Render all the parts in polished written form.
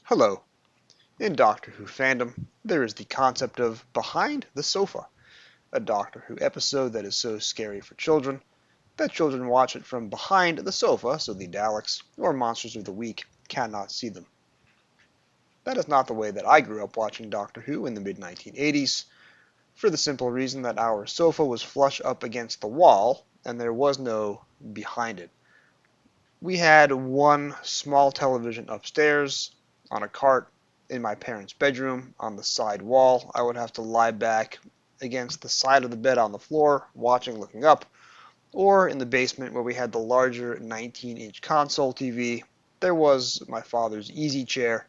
Hello. In Doctor Who fandom, there is the concept of Behind the Sofa, a Doctor Who episode that is so scary for children that children watch it from behind the sofa so the Daleks or Monsters of the Week cannot see them. That is not the way that I grew up watching Doctor Who in the mid-1980s, for the simple reason that our sofa was flush up against the wall and there was no behind it. We had one small television upstairs on a cart in my parents' bedroom on the side wall. I would have to lie back against the side of the bed on the floor, watching, looking up, or in the basement where we had the larger 19-inch console TV. There was my father's easy chair,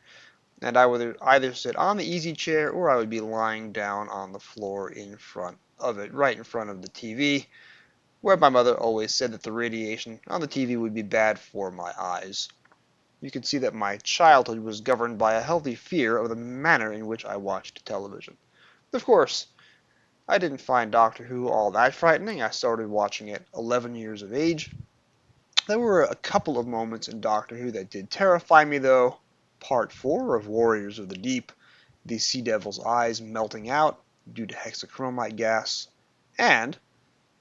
and I would either sit on the easy chair or I would be lying down on the floor in front of it, right in front of the TV, where my mother always said that the radiation on the TV would be bad for my eyes. You can see that my childhood was governed by a healthy fear of the manner in which I watched television. Of course, I didn't find Doctor Who all that frightening. I started watching at 11 years of age. There were a couple of moments in Doctor Who that did terrify me, though. Part 4 of Warriors of the Deep, the Sea Devil's eyes melting out due to hexachromite gas, and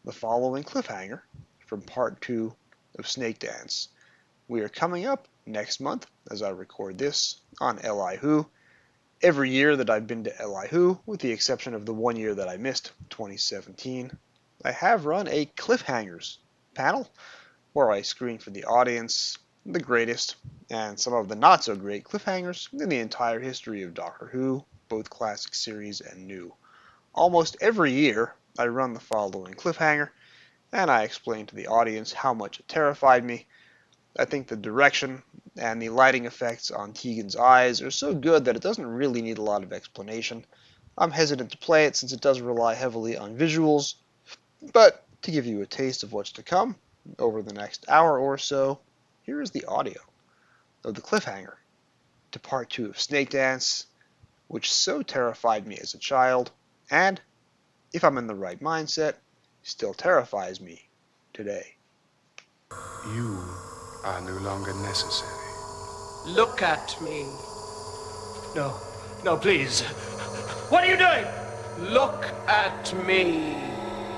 the following cliffhanger from Part 2 of Snakedance. We are coming up next month, as I record this, on Li Who. Every year that I've been to Li Who, with the exception of the one year that I missed, 2017, I have run a cliffhangers panel where I screen for the audience the greatest and some of the not so great cliffhangers in the entire history of Doctor Who, both classic series and new. Almost every year I run the following cliffhanger, and I explain to the audience how much it terrified me. I think the direction and the lighting effects on Tegan's eyes are so good that it doesn't really need a lot of explanation. I'm hesitant to play it since it does rely heavily on visuals, but to give you a taste of what's to come over the next hour or so, here is the audio of the cliffhanger to Part 2 of Snakedance, which so terrified me as a child, and, if I'm in the right mindset, still terrifies me today. You are no longer necessary. Look at me. No, please. What are you doing? Look at me.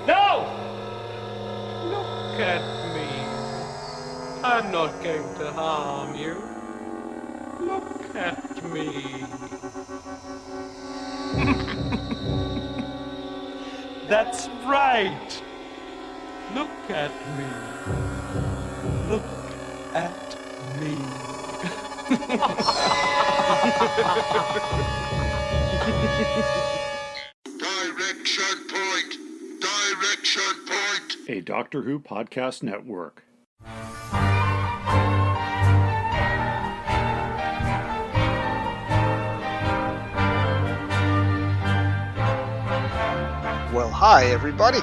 No! Look at me. I'm not going to harm you. Look at me. That's right. Look at me. Look at me. Direction point! Direction point! A Doctor Who podcast network. Well, hi everybody.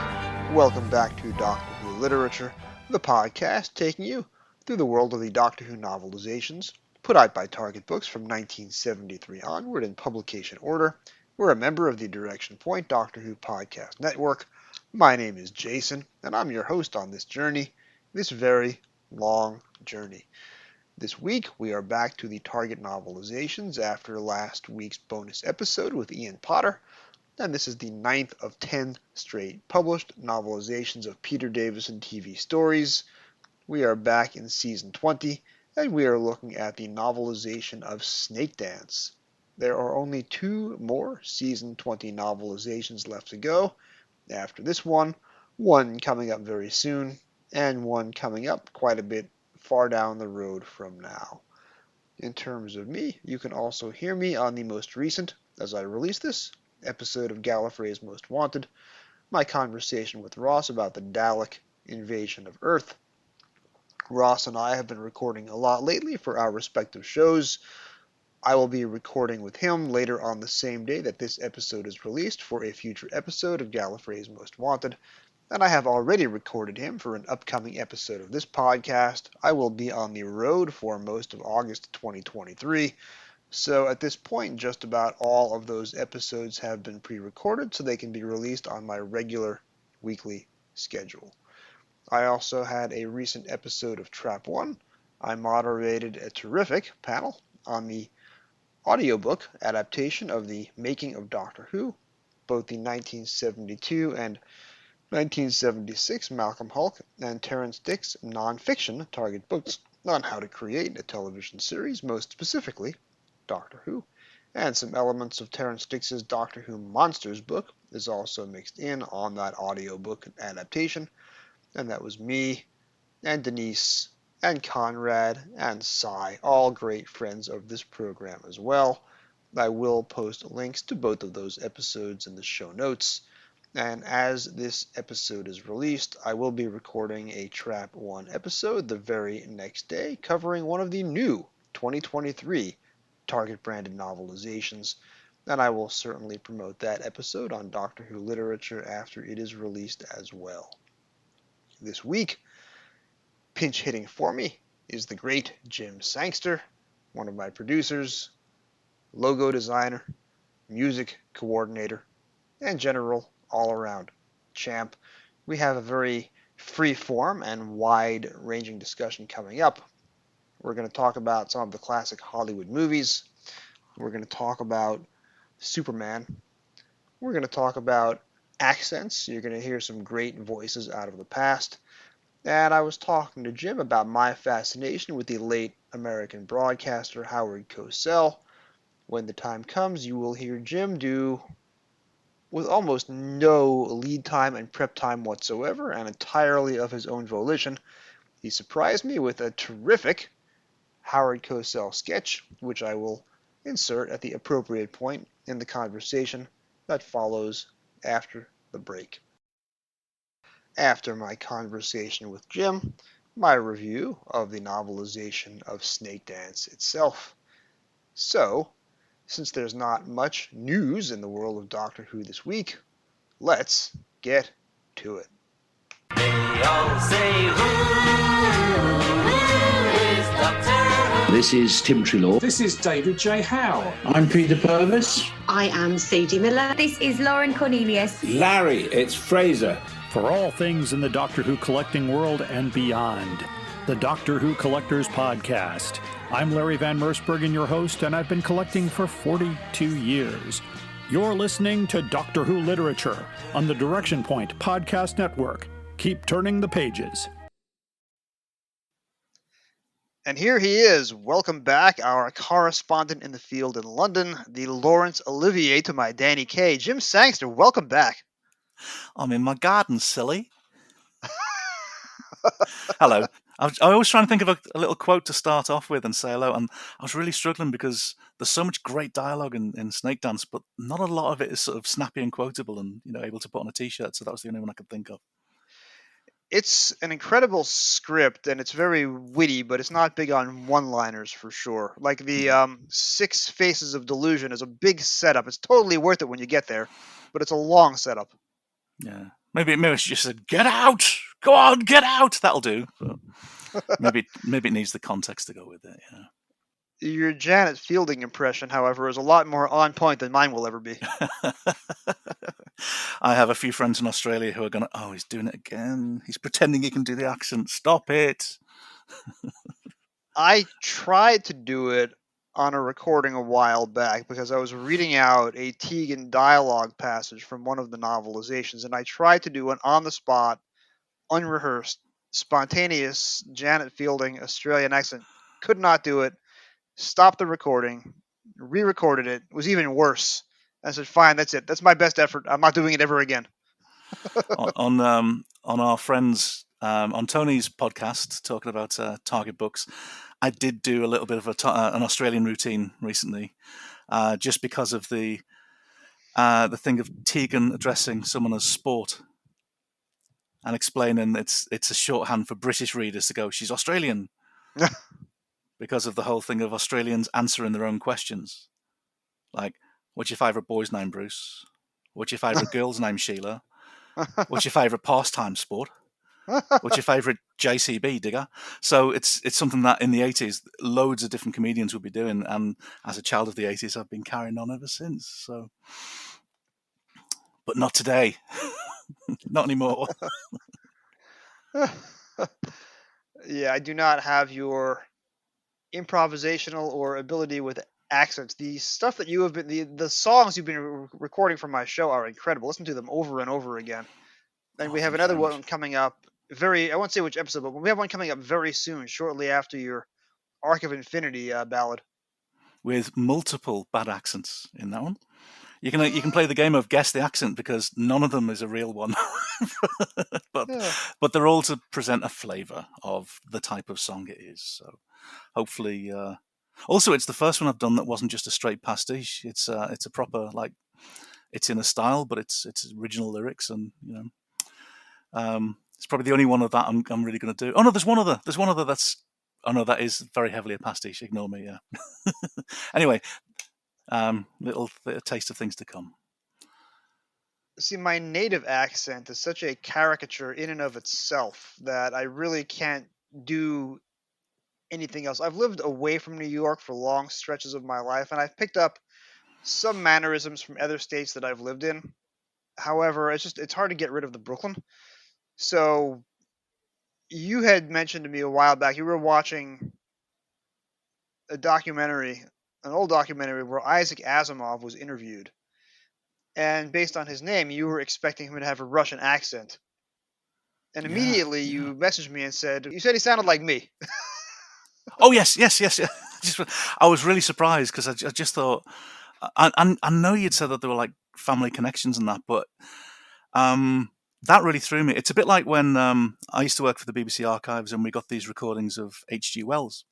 Welcome back to Doctor Who Literature, the podcast taking you through the world of the Doctor Who novelizations, put out by Target Books from 1973 onward in publication order. We're a member of the Direction Point Doctor Who podcast network. My name is Jason, and I'm your host on this journey, this very long journey. This week, we are back to the Target novelizations after last week's bonus episode with Ian Potter, and this is the 9th of 10 straight published novelizations of Peter Davison TV stories. We are back in Season 20, and we are looking at the novelization of Snakedance. There are only 2 more Season 20 novelizations left to go after this one coming up very soon, and one coming up quite a bit far down the road from now. In terms of me, you can also hear me on the most recent, as I release this, episode of Gallifrey's Most Wanted, my conversation with Ross about the Dalek invasion of Earth. Ross and I have been recording a lot lately for our respective shows. I will be recording with him later on the same day that this episode is released for a future episode of Gallifrey's Most Wanted, and I have already recorded him for an upcoming episode of this podcast. I will be on the road for most of August 2023, so at this point, just about all of those episodes have been pre-recorded so they can be released on my regular weekly schedule. I also had a recent episode of Trap 1. I moderated a terrific panel on the audiobook adaptation of The Making of Doctor Who, both the 1972 and 1976 Malcolm Hulke and Terrance Dicks non-fiction target books on how to create a television series, most specifically Doctor Who. And some elements of Terrance Dicks' Doctor Who Monsters book is also mixed in on that audiobook adaptation. And that was me and Denise and Conrad and Cy, all great friends of this program as well. I will post links to both of those episodes in the show notes. And as this episode is released, I will be recording a Trap 1 episode the very next day covering one of the new 2023 Target branded novelizations. And I will certainly promote that episode on Doctor Who literature after it is released as well. This week, pinch hitting for me is the great Jim Sangster, one of my producers, logo designer, music coordinator, and general all-around champ. We have a very free-form and wide-ranging discussion coming up. We're going to talk about some of the classic Hollywood movies. We're going to talk about Superman. We're going to talk about accents. You're going to hear some great voices out of the past. And I was talking to Jim about my fascination with the late American broadcaster Howard Cosell. When the time comes, you will hear Jim do, with almost no lead time and prep time whatsoever, and entirely of his own volition, he surprised me with a terrific Howard Cosell sketch, which I will insert at the appropriate point in the conversation that follows after the break. After my conversation with Jim, my review of the novelization of Snakedance itself. So, since there's not much news in the world of Doctor Who this week, let's get to it. They all say, who is Doctor Who? This is Tim Trelaw. This is David J. Howe. I'm Peter Purvis. I am Sadie Miller. This is Lauren Cornelius. Larry, it's Fraser. For all things in the Doctor Who collecting world and beyond, the Doctor Who Collectors Podcast. I'm Larry Van Mersbergen, your host, and I've been collecting for 42 years. You're listening to Doctor Who Literature on the Direction Point Podcast Network. Keep turning the pages. And here he is. Welcome back, our correspondent in the field in London, the Laurence Olivier to my Danny Kaye. Jim Sangster, welcome back. I'm in my garden, silly. Hello. I always trying to think of a little quote to start off with and say hello, and I was really struggling because there's so much great dialogue in Snakedance, but not a lot of it is sort of snappy and quotable and able to put on a t-shirt, so that was the only one I could think of. It's an incredible script, and it's very witty, but it's not big on one-liners for sure. Like the 6 Faces of Delusion is a big setup. It's totally worth it when you get there, but it's a long setup. Yeah. Maybe it just said, "Get out! Go on, get out!" That'll do. But maybe it needs the context to go with it. Yeah. Your Janet Fielding impression, however, is a lot more on point than mine will ever be. I have a few friends in Australia who are going, "Oh, he's doing it again. He's pretending he can do the accent. Stop it." I tried to do it on a recording a while back because I was reading out a Tegan dialogue passage from one of the novelizations, and I tried to do an on-the-spot, unrehearsed, spontaneous Janet Fielding Australian accent. Could not do it. Stopped the recording, re-recorded it. It was even worse. I said, "Fine, that's it. That's my best effort. I'm not doing it ever again." on our friends on Tony's podcast talking about Target books, I did do a little bit of an Australian routine recently, just because of the thing of Tegan addressing someone as sport and explaining it's a shorthand for British readers to go, "She's Australian," because of the whole thing of Australians answering their own questions, like, "What's your favourite boy's name, Bruce? What's your favourite girl's name, Sheila? What's your favourite pastime sport? What's your favourite JCB, digger?" So it's something that in the 80s, loads of different comedians would be doing, and as a child of the 80s, I've been carrying on ever since. So, but not today, not anymore. Yeah, I do not have your improvisational or ability with accents. The stuff that you have been the songs you've been recording for my show are incredible. Listen to them over and over again. And we have Thank you another very much. one coming up I won't say which episode, but we have one coming up very soon, shortly after your Arc of Infinity ballad. With multiple bad accents in that one. You can play the game of guess the accent because none of them is a real one, but they're all to present a flavour of the type of song it is. So hopefully, also it's the first one I've done that wasn't just a straight pastiche. It's a proper it's in a style, but it's original lyrics, and it's probably the only one of that I'm really going to do. Oh no, there's one other. That is very heavily a pastiche. Ignore me. Yeah. Anyway. Little taste of things to come. See, my native accent is such a caricature in and of itself that I really can't do anything else. I've lived away from New York for long stretches of my life, and I've picked up some mannerisms from other states that I've lived in. However, it's hard to get rid of the Brooklyn. So you had mentioned to me a while back you were watching a documentary, an old documentary where Isaac Asimov was interviewed. And based on his name, you were expecting him to have a Russian accent. And immediately you messaged me and said, you said he sounded like me. Oh, yes. I was really surprised because I just thought, I know you'd said that there were like family connections and that, but that really threw me. It's a bit like when I used to work for the BBC Archives and we got these recordings of H.G. Wells.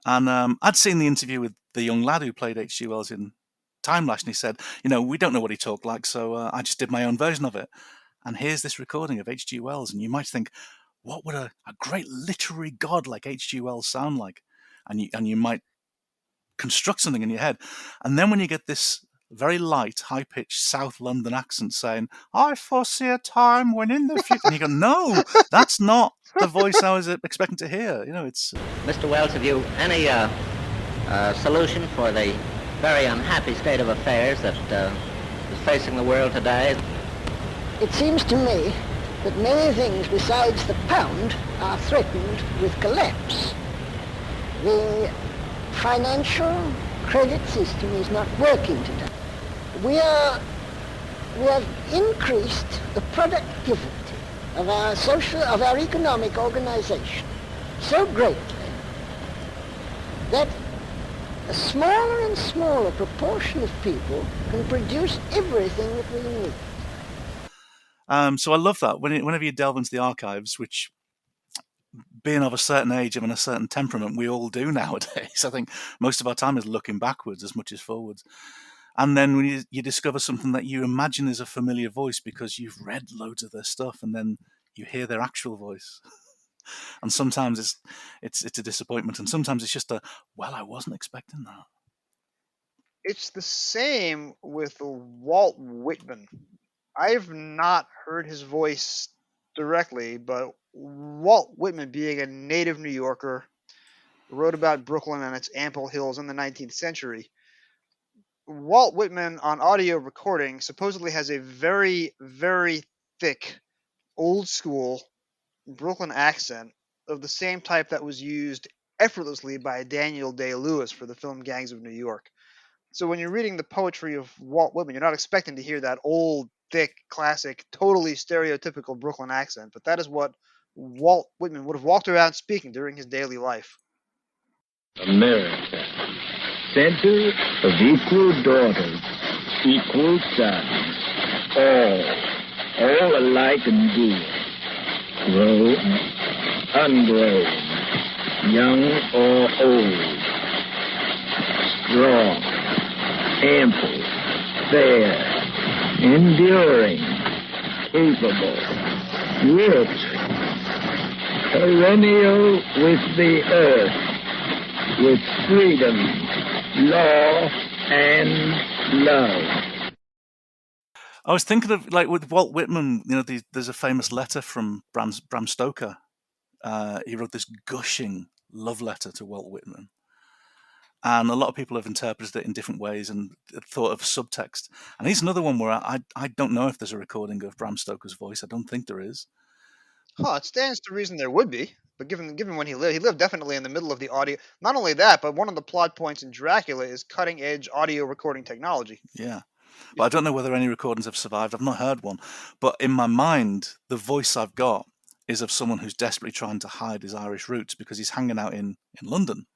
And I'd seen the interview with the young lad who played H.G. Wells in Time Lash, and he said, we don't know what he talked like, so I just did my own version of it. And here's this recording of H.G. Wells, and you might think, what would a great literary god like H.G. Wells sound like? And you might construct something in your head. And then when you get this very light, high-pitched South London accent saying, I foresee a time when in the future... And you go, no, that's not the voice I was expecting to hear. It's... Mr. Wells, have you any solution for the very unhappy state of affairs that is facing the world today? It seems to me that many things besides the pound are threatened with collapse. The financial credit system is not working today. We have increased the productivity of our economic organization so greatly that a smaller and smaller proportion of people can produce everything that we need. So I love that. Whenever you delve into the archives, which, being of a certain age and a certain temperament, we all do nowadays. I think most of our time is looking backwards as much as forwards. And then when you discover something that you imagine is a familiar voice because you've read loads of their stuff, and then you hear their actual voice. And sometimes it's a disappointment, and sometimes it's just I wasn't expecting that. It's the same with Walt Whitman. I've not heard his voice directly, but Walt Whitman, being a native New Yorker, wrote about Brooklyn and its ample hills in the 19th century. Walt Whitman, on audio recording, supposedly has a very, very thick, old school Brooklyn accent of the same type that was used effortlessly by Daniel Day-Lewis for the film Gangs of New York. So when you're reading the poetry of Walt Whitman, you're not expecting to hear that old, thick, classic, totally stereotypical Brooklyn accent, but that is what Walt Whitman would have walked around speaking during his daily life. America, center of equal daughters, equal sons, all alike and dear, grown, ungrown, young or old, strong, ample, fair, enduring, capable, rich, perennial with the earth, with freedom, law, and love. I was thinking of, like, with Walt Whitman, there's a famous letter from Bram Stoker. He wrote this gushing love letter to Walt Whitman. And a lot of people have interpreted it in different ways and thought of subtext. And here's another one where I don't know if there's a recording of Bram Stoker's voice. I don't think there is. It stands to reason there would be. But given when he lived definitely in the middle of the audio. Not only that, but one of the plot points in Dracula is cutting edge audio recording technology. Yeah. But I don't know whether any recordings have survived. I've not heard one. But in my mind, the voice I've got is of someone who's desperately trying to hide his Irish roots because he's hanging out in London.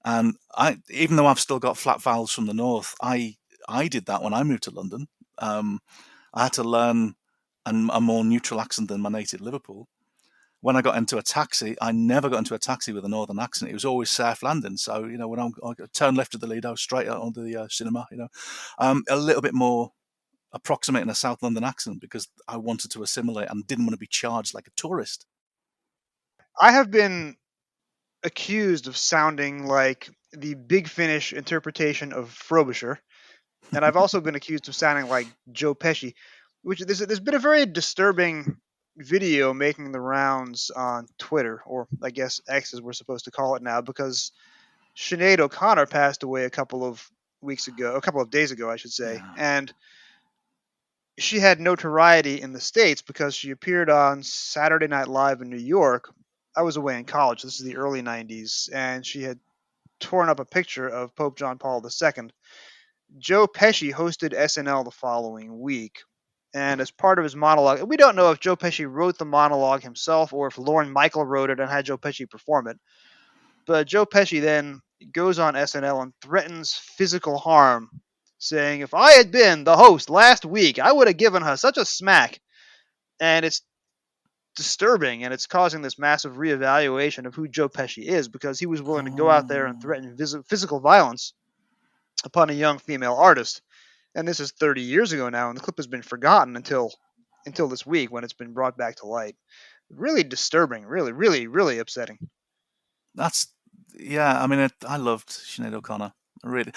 And even though I've still got flat vowels from the north, I did that when I moved to London. I had to learn a more neutral accent than my native Liverpool. When I got into a taxi, I never got into a taxi with a northern accent. It was always South London. So, when I turned left at the Lido, straight out onto the cinema, a little bit more approximating a South London accent because I wanted to assimilate and didn't want to be charged like a tourist. I have been accused of sounding like the Big Finish interpretation of Frobisher, and I've also been accused of sounding like Joe Pesci, which there's been a very disturbing video making the rounds on Twitter, or I guess X as we're supposed to call it now, because Sinead O'Connor passed away a couple of days ago, I should say, and she had notoriety in the States because she appeared on Saturday Night Live in New York. I was away in college. This is the early 90s, and she had torn up a picture of Pope John Paul II. Joe Pesci hosted SNL the following week, and as part of his monologue, we don't know if Joe Pesci wrote the monologue himself or if Lorne Michael wrote it and had Joe Pesci perform it. But Joe Pesci then goes on SNL and threatens physical harm, saying, "If I had been the host last week, I would have given her such a smack." And it's disturbing, and it's causing this massive reevaluation of who Joe Pesci is because he was willing to go out there and threaten physical violence upon a young female artist. And this is 30 years ago now, and the clip has been forgotten until this week when it's been brought back to light. Really disturbing, really, really, really upsetting. I mean, I loved Sinead O'Connor. Really,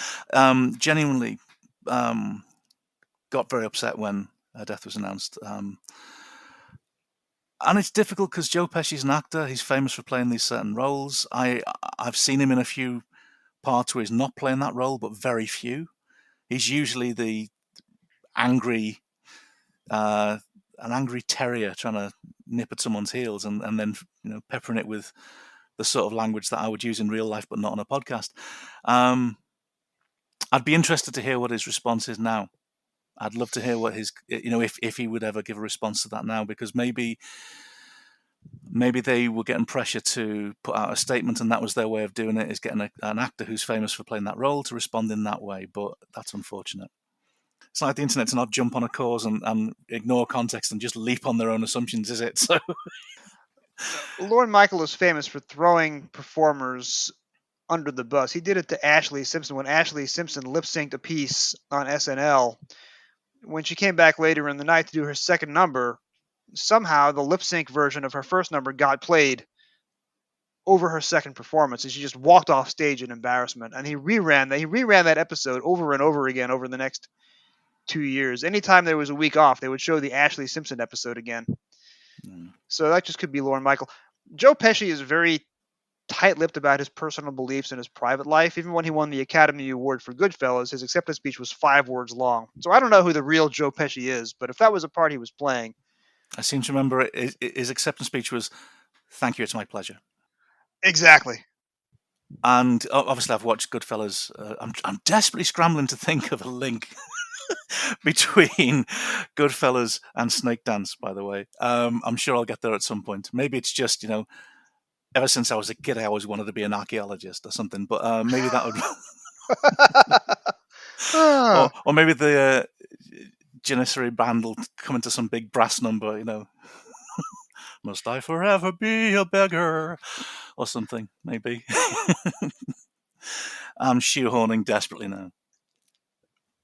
genuinely got very upset when her death was announced. And it's difficult because Joe Pesci's an actor. He's famous for playing these certain roles. I've seen him in a few parts where he's not playing that role, but very few. He's usually the angry, an angry terrier trying to nip at someone's heels, and then peppering it with the sort of language that I would use in real life, but not on a podcast. I'd be interested to hear what his response is now. I'd love to hear what his, if he would ever give a response to that now, because maybe they were getting pressure to put out a statement, and that was their way of doing it, is getting an actor who's famous for playing that role to respond in that way. But that's unfortunate. It's like the internet to not jump on a cause and ignore context and just leap on their own assumptions, is it? So, Lorne Michael is famous for throwing performers under the bus. He did it to Ashley Simpson when Ashley Simpson lip synced a piece on SNL. When she came back later in the night to do her second number, somehow the lip sync version of her first number got played over her second performance, and she just walked off stage in embarrassment. And he reran that episode over and over again over the next 2 years. Anytime there was a week off, they would show the Ashley Simpson episode again. So that just could be Lorne Michael. Joe Pesci is very tight-lipped about his personal beliefs and his private life. Even when he won the Academy Award for Goodfellas, his acceptance speech was 5 words long. So I don't know who the real Joe Pesci is, but if that was a part he was playing, I seem to remember his acceptance speech was, "Thank you, it's my pleasure." Exactly. And obviously, I've watched Goodfellas. I'm desperately scrambling to think of a link between Goodfellas and Snakedance. By the way, I'm sure I'll get there at some point. Maybe it's just ever since I was a kid, I always wanted to be an archaeologist or something. But maybe that would, or maybe the Janissary band will come into some big brass number. Must I forever be a beggar? Or something, maybe. I'm shoehorning desperately now.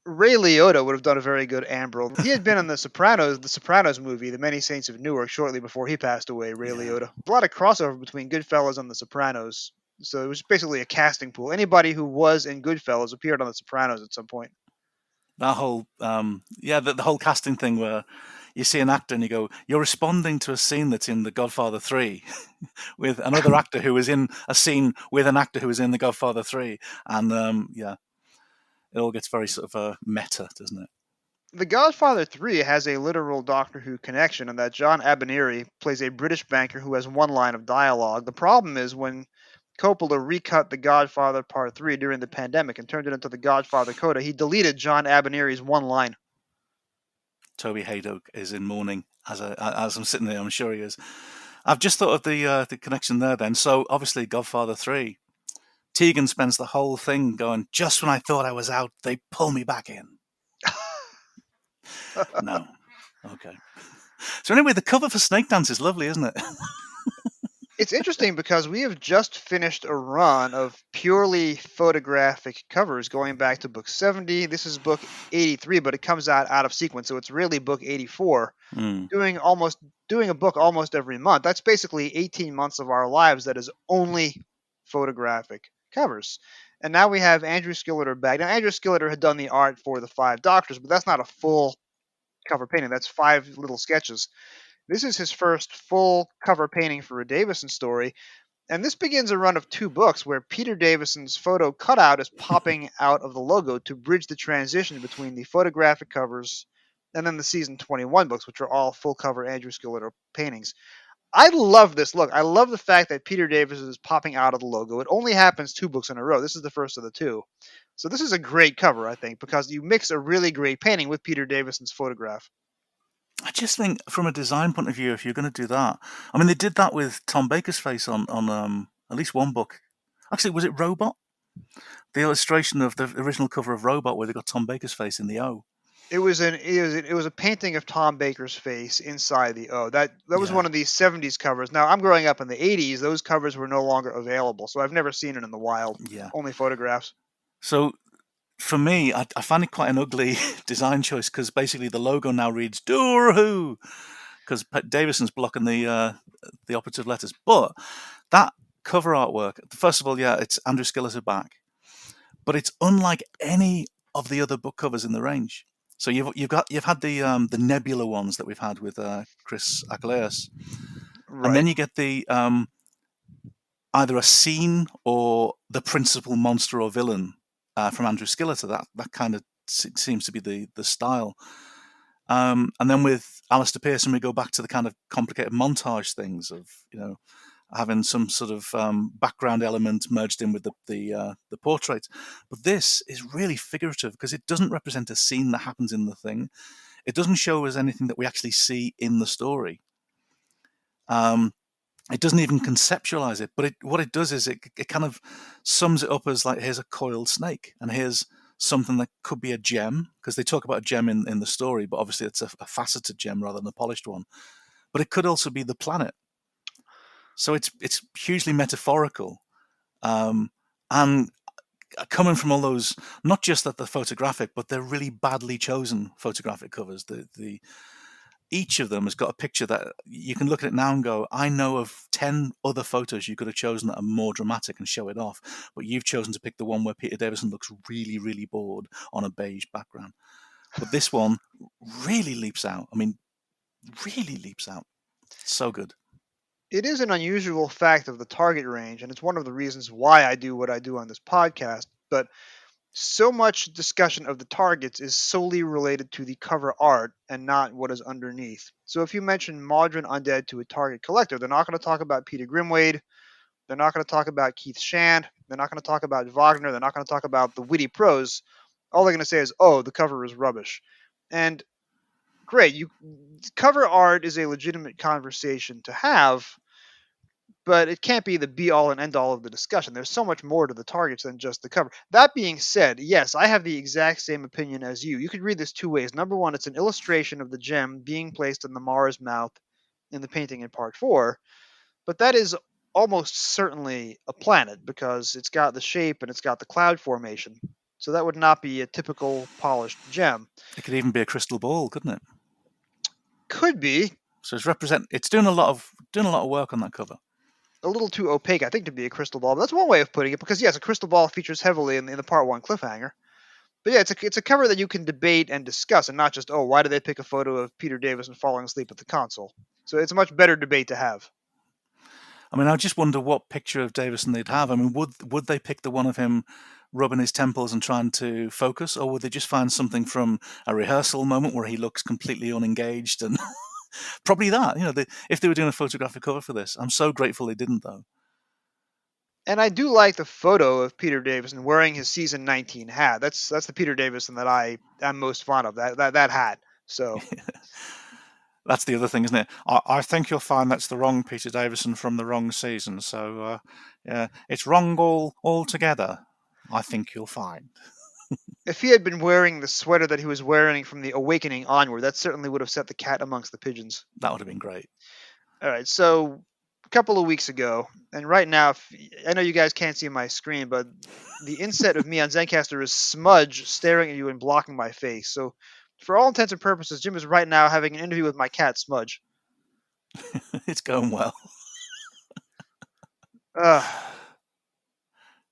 Ray Liotta would have done a very good Ambrose. He had been in the Sopranos movie, The Many Saints of Newark, shortly before he passed away, Ray Liotta. A lot of crossover between Goodfellas and The Sopranos. So it was basically a casting pool. Anybody who was in Goodfellas appeared on The Sopranos at some point. That whole, the whole casting thing where you see an actor and you go, you're responding to a scene that's in The Godfather 3 with another actor who was in a scene with an actor who was in The Godfather 3. And it all gets very sort of meta, doesn't it? The Godfather 3 has a literal Doctor Who connection in that John Abineri plays a British banker who has one line of dialogue. The problem is when Coppola recut The Godfather Part 3 during the pandemic and turned it into The Godfather Coda, he deleted John Abineri's one line. Toby Haydock is in mourning as I'm sitting there. I'm sure he is. I've just thought of the connection there then. So obviously Godfather 3, Tegan spends the whole thing going, just when I thought I was out, they pull me back in. No. Okay. So anyway, the cover for Snakedance is lovely, isn't it? It's interesting because we have just finished a run of purely photographic covers going back to book 70. This is book 83, but it comes out of sequence, so it's really book 84. Doing a book almost every month. That's basically 18 months of our lives that is only photographic covers. And now we have Andrew Skilleter back. Now Andrew Skilleter had done the art for the 5 Doctors, but that's not a full cover painting. That's 5 little sketches. This is his first full cover painting for a Davison story, and this begins a run of 2 books where Peter Davison's photo cutout is popping out of the logo to bridge the transition between the photographic covers and then the season 21 books, which are all full cover Andrew Skilleter paintings. I love this look. I love the fact that Peter Davison is popping out of the logo. It only happens 2 books in a row. This is the first of the 2. So this is a great cover, I think, because you mix a really great painting with Peter Davison's photograph. I just think, from a design point of view, if you're going to do that, I mean, they did that with Tom Baker's face on at least one book. Actually, was it Robot? The illustration of the original cover of Robot, where they got Tom Baker's face in the O. It was a painting of Tom Baker's face inside the O. That was one of these 70s covers. Now I'm growing up in the 80s; those covers were no longer available, so I've never seen it in the wild. Yeah, only photographs. So for me, I find it quite an ugly design choice because basically the logo now reads Doctor Who because Davison's blocking the operative letters. But that cover artwork, first of all, it's Andrew Skilleter back, but it's unlike any of the other book covers in the range. So you've had the Nebula ones that we've had with Chris Achilleus, Right. And then you get the either a scene or the principal monster or villain from Andrew Skilleter. That kind of seems to be the style. And then with Alistair Pearson, we go back to the kind of complicated montage things of having some sort of background element merged in with the portrait. But this is really figurative because it doesn't represent a scene that happens in the thing. It doesn't show us anything that we actually see in the story. It doesn't even conceptualize it, but what it does is it kind of sums it up as like, here's a coiled snake, and here's something that could be a gem, because they talk about a gem in the story, but obviously it's a faceted gem rather than a polished one. But it could also be the planet. So it's hugely metaphorical, and coming from all those, not just that they're photographic, but they're really badly chosen photographic covers. Each of them has got a picture that you can look at it now and go, I know of 10 other photos you could have chosen that are more dramatic and show it off, but you've chosen to pick the one where Peter Davison looks really, really bored on a beige background. But this one really leaps out. I mean, really leaps out. So good. It is an unusual fact of the target range, and it's one of the reasons why I do what I do on this podcast, but so much discussion of the targets is solely related to the cover art and not what is underneath. So if you mention Modern Undead to a target collector, they're not going to talk about Peter Grimwade, they're not going to talk about Keith Shand, they're not going to talk about Wagner, they're not going to talk about the witty prose. All they're going to say is, oh, the cover is rubbish. And great, cover art is a legitimate conversation to have, but it can't be the be-all and end-all of the discussion. There's so much more to the targets than just the cover. That being said, yes, I have the exact same opinion as you. You could read this 2 ways. Number one, it's an illustration of the gem being placed in the Mars mouth in the painting in Part 4, but that is almost certainly a planet because it's got the shape and it's got the cloud formation. So that would not be a typical polished gem. It could even be a crystal ball, couldn't it? Could be. So it's doing a lot of work on that cover. A little too opaque, I think, to be a crystal ball. But that's one way of putting it, because yes, a crystal ball features heavily in the Part 1 cliffhanger. But yeah, it's a cover that you can debate and discuss, and not just, oh, why did they pick a photo of Peter Davison falling asleep at the console? So it's a much better debate to have. I mean, I just wonder what picture of Davison they'd have. I mean, would they pick the one of him rubbing his temples and trying to focus, or would they just find something from a rehearsal moment where he looks completely unengaged? And probably that, if they were doing a photographic cover for this. I'm so grateful they didn't, though. And I do like the photo of Peter Davison wearing his season 19 hat. That's the Peter Davison that I am most fond of. That hat. So that's the other thing, isn't it? I think you'll find that's the wrong Peter Davison from the wrong season. So yeah, it's wrong all together. I think you'll find. If he had been wearing the sweater that he was wearing from the Awakening onward, that certainly would have set the cat amongst the pigeons. That would have been great. All right, so a couple of weeks ago, and right now, I know you guys can't see my screen, but the inset of me on Zencastr is Smudge staring at you and blocking my face. So, for all intents and purposes, Jim is right now having an interview with my cat, Smudge. It's going well.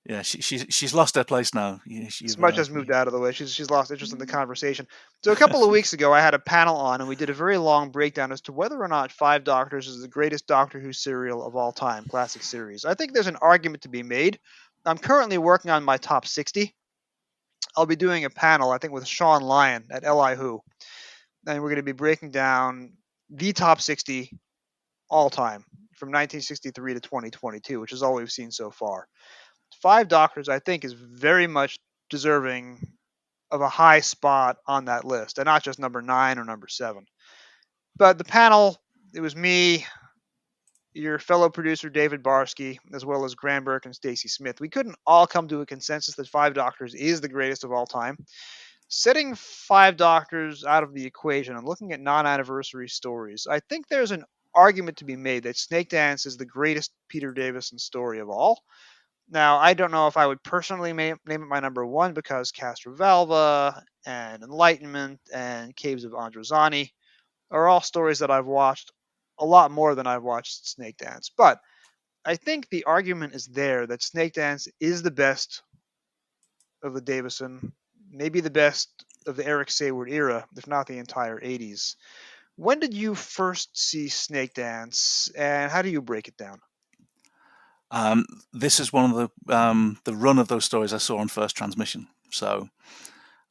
Yeah, she's lost her place now. Smudge has moved out of the way. She's lost interest in the conversation. So a couple of weeks ago, I had a panel on, and we did a very long breakdown as to whether or not Five Doctors is the greatest Doctor Who serial of all time, classic series. I think there's an argument to be made. I'm currently working on my top 60. I'll be doing a panel, I think, with Sean Lyon at LI Who, and we're going to be breaking down the top 60 all time from 1963 to 2022, which is all we've seen so far. Five Doctors, I think, is very much deserving of a high spot on that list, and not just number 9 or number 7. But the panel, it was me, your fellow producer David Barsky, as well as Graham Burke and Stacey Smith. We couldn't all come to a consensus that Five Doctors is the greatest of all time. Setting Five Doctors out of the equation and looking at non-anniversary stories, I think there's an argument to be made that Snakedance is the greatest Peter Davison story of all. Now, I don't know if I would personally name it my number 1 because Castrovalva and Enlightenment and Caves of Androzani are all stories that I've watched a lot more than I've watched Snakedance. But I think the argument is there that Snakedance is the best of the Davison, maybe the best of the Eric Sayward era, if not the entire 80s. When did you first see Snakedance, and how do you break it down? This is one of the run of those stories I saw on first transmission. So,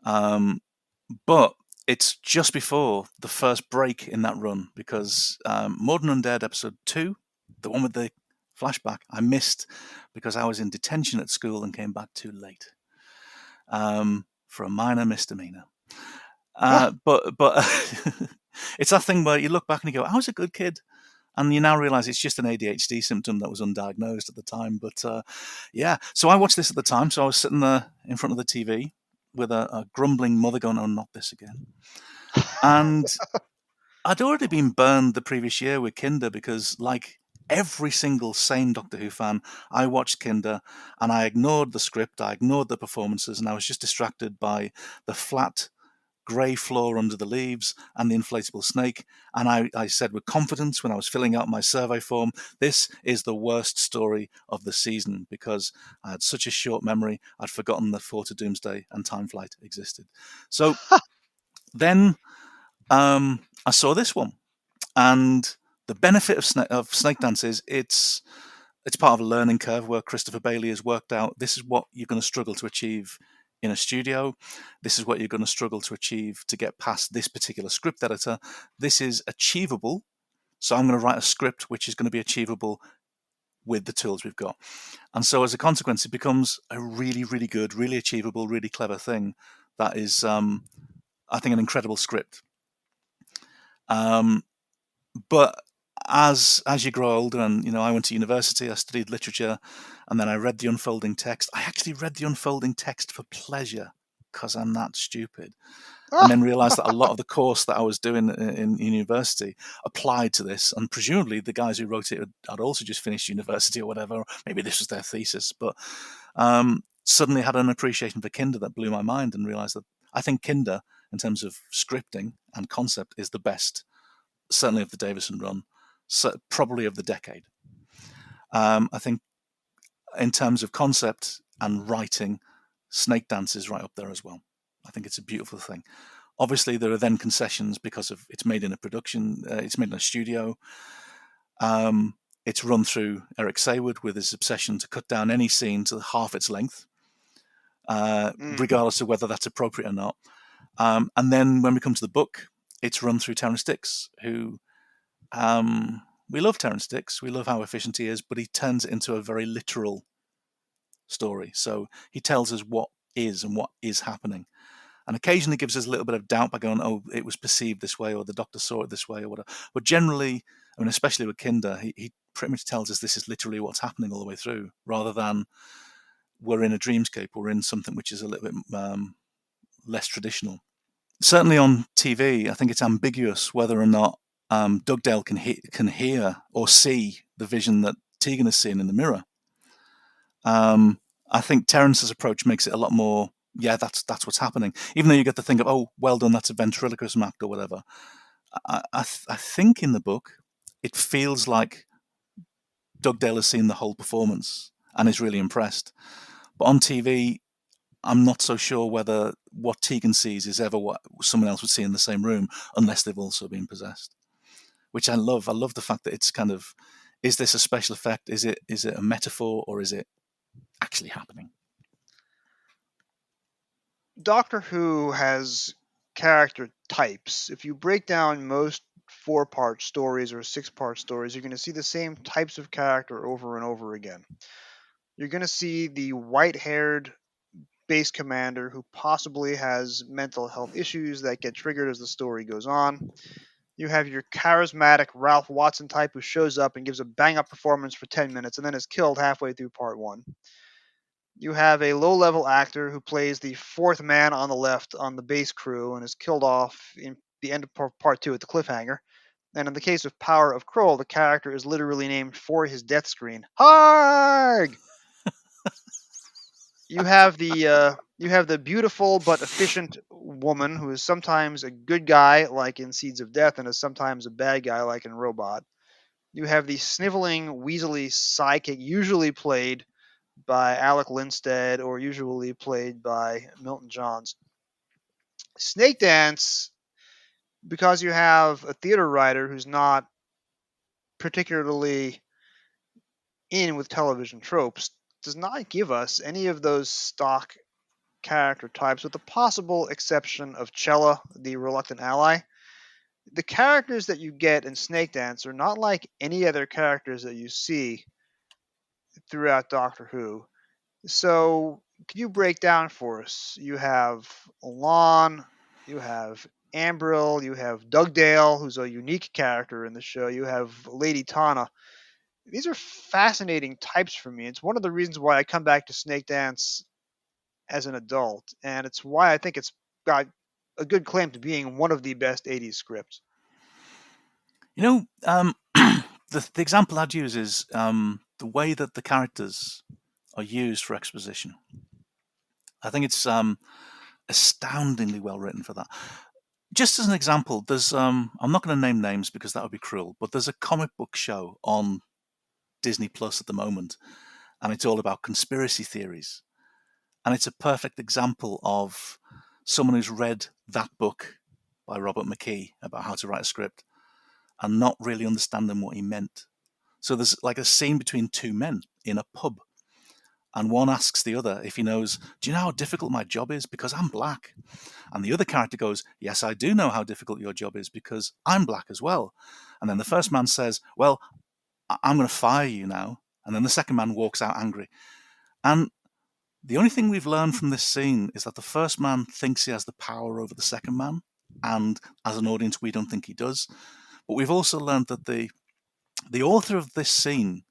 but it's just before the first break in that run because Modern Undead episode 2, the one with the flashback, I missed because I was in detention at school and came back too late for a minor misdemeanor. But it's that thing where you look back and you go, I was a good kid. And you now realise it's just an ADHD symptom that was undiagnosed at the time. But yeah, so I watched this at the time. So I was sitting there in front of the TV with a grumbling mother going, oh, not this again. And I'd already been burned the previous year with Kinder because, like every single sane Doctor Who fan, I watched Kinder and I ignored the script, I ignored the performances, and I was just distracted by the flat grey floor under the leaves and the inflatable snake. And I said with confidence when I was filling out my survey form, this is the worst story of the season because I had such a short memory, I'd forgotten that Four to Doomsday and Time Flight existed. So then I saw this one. And the benefit of Snakedance is it's part of a learning curve where Christopher Bailey has worked out this is what you're going to struggle to achieve in a studio. This is what you're going to struggle to achieve to get past this particular script editor. This is achievable. So I'm going to write a script which is going to be achievable with the tools we've got. And so as a consequence, it becomes a really, really good, really achievable, really clever thing that is, I think, an incredible script. But as you grow older, and I went to university, I studied literature, and then I read the unfolding text. I actually read the unfolding text for pleasure because I'm that stupid, and then realised that a lot of the course that I was doing in university applied to this, and presumably the guys who wrote it had also just finished university or whatever. Or maybe this was their thesis, but suddenly had an appreciation for Kinder that blew my mind, and realised that I think Kinder, in terms of scripting and concept, is the best. Certainly of the Davison run, probably of the decade. I think in terms of concept and writing, Snakedance is right up there as well. I think it's a beautiful thing. Obviously, there are then concessions because of it's made in a production, it's made in a studio. It's run through Eric Sayward with his obsession to cut down any scene to half its length. regardless of whether that's appropriate or not. And then when we come to the book, it's run through Terrance Dicks, who we love Terrance Dicks. We love how efficient he is, but he turns it into a very literal story. So he tells us what is and what is happening. And occasionally gives us a little bit of doubt by going, oh, it was perceived this way, or the doctor saw it this way, or whatever. But generally, I mean, especially with Kinder, he pretty much tells us this is literally what's happening all the way through, rather than we're in a dreamscape, we're in something which is a little bit less traditional. Certainly on TV, I think it's ambiguous whether or not Dugdale can hear or see the vision that Tegan is seeing in the mirror. I think Terrance's approach makes it a lot more, yeah, that's what's happening. Even though you get to think of, oh, well done, that's a ventriloquism act or whatever. I think in the book, it feels like Dugdale has seen the whole performance and is really impressed. But on TV, I'm not so sure whether what Tegan sees is ever what someone else would see in the same room, unless they've also been possessed. Which I love. I love the fact that it's kind of, is this a special effect? Is it a metaphor, or is it actually happening? Doctor Who has character types. If you break down most 4-part stories or 6-part stories, you're going to see the same types of character over and over again. You're going to see the white-haired base commander who possibly has mental health issues that get triggered as the story goes on. You have your charismatic Ralph Watson type who shows up and gives a bang-up performance for 10 minutes and then is killed halfway through part 1. You have a low-level actor who plays the fourth man on the left on the base crew and is killed off in the end of part 2 at the cliffhanger. And in the case of Power of Kroll, the character is literally named for his death screen. Harg! You have the beautiful but efficient woman who is sometimes a good guy, like in Seeds of Death, and is sometimes a bad guy, like in Robot. You have the sniveling, weaselly sidekick, usually played by Alec Linstead or usually played by Milton Johns. Snakedance, because you have a theater writer who's not particularly in with television tropes, does not give us any of those stock character types, with the possible exception of Chella, the reluctant ally. The characters that you get in Snakedance are not like any other characters that you see throughout Doctor Who. So, can you break down for us? You have Lon, you have Ambril, you have Dugdale, who's a unique character in the show, you have Lady Tana. These are fascinating types for me. It's one of the reasons why I come back to Snakedance as an adult, and it's why I think it's got a good claim to being one of the best 80s scripts. You know, the example I'd use is the way that the characters are used for exposition. I think it's astoundingly well written for that. Just as an example, there's I'm not going to name names because that would be cruel, but there's a comic book show on Disney Plus at the moment, and it's all about conspiracy theories. And it's a perfect example of someone who's read that book by Robert McKee about how to write a script and not really understanding what he meant. So there's like a scene between two men in a pub, and one asks the other if he knows, do you know how difficult my job is? Because I'm black. And the other character goes, yes, I do know how difficult your job is because I'm black as well. And then the first man says, well, I'm going to fire you now. And then the second man walks out angry. And the only thing we've learned from this scene is that the first man thinks he has the power over the second man. And as an audience, we don't think he does. But we've also learned that the author of this scene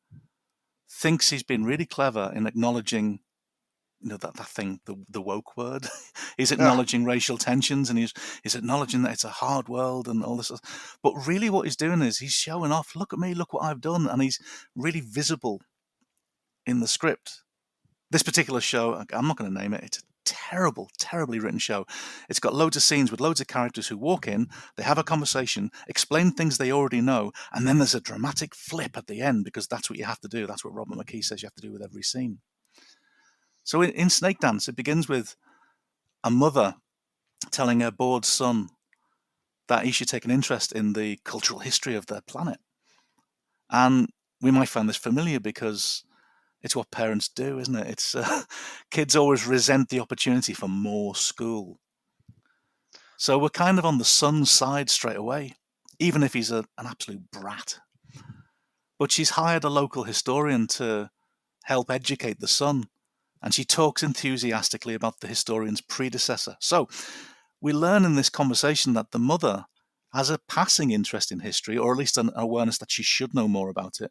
thinks he's been really clever in acknowledging, you know, that thing, the woke word. He's acknowledging racial tensions, and he's acknowledging that it's a hard world and all this. But really what he's doing is he's showing off, look at me, look what I've done. And he's really visible in the script. This particular show, I'm not going to name it. It's a terribly written show. It's got loads of scenes with loads of characters who walk in, they have a conversation, explain things they already know, and then there's a dramatic flip at the end because that's what you have to do. That's what Robert McKee says you have to do with every scene. So in Snakedance, it begins with a mother telling her bored son that he should take an interest in the cultural history of their planet. And we might find this familiar because It's what parents do, isn't it? It's kids always resent the opportunity for more school. So we're kind of on the son's side straight away, even if he's an absolute brat. But she's hired a local historian to help educate the son, and she talks enthusiastically about the historian's predecessor. So we learn in this conversation that the mother has a passing interest in history, or at least an awareness that she should know more about it,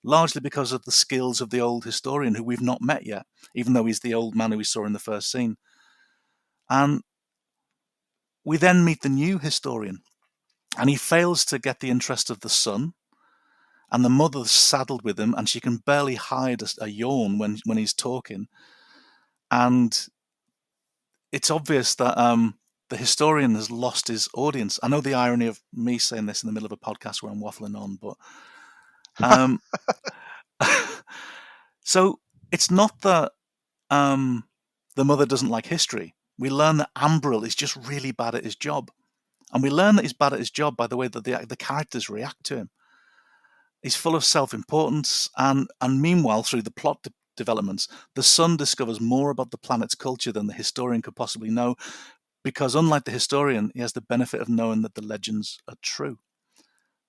largely because of the skills of the old historian who we've not met yet, even though he's the old man who we saw in the first scene. And we then meet the new historian, and he fails to get the interest of the son, and the mother's saddled with him, and she can barely hide a yawn when he's talking. And it's obvious that the historian has lost his audience. I know the irony of me saying this in the middle of a podcast where I'm waffling on, but so it's not that the mother doesn't like history. We learn that Ambril is just really bad at his job. And we learn that he's bad at his job by the way that the characters react to him. He's full of self-importance, and meanwhile, through the plot developments, the son discovers more about the planet's culture than the historian could possibly know, because unlike the historian, he has the benefit of knowing that the legends are true.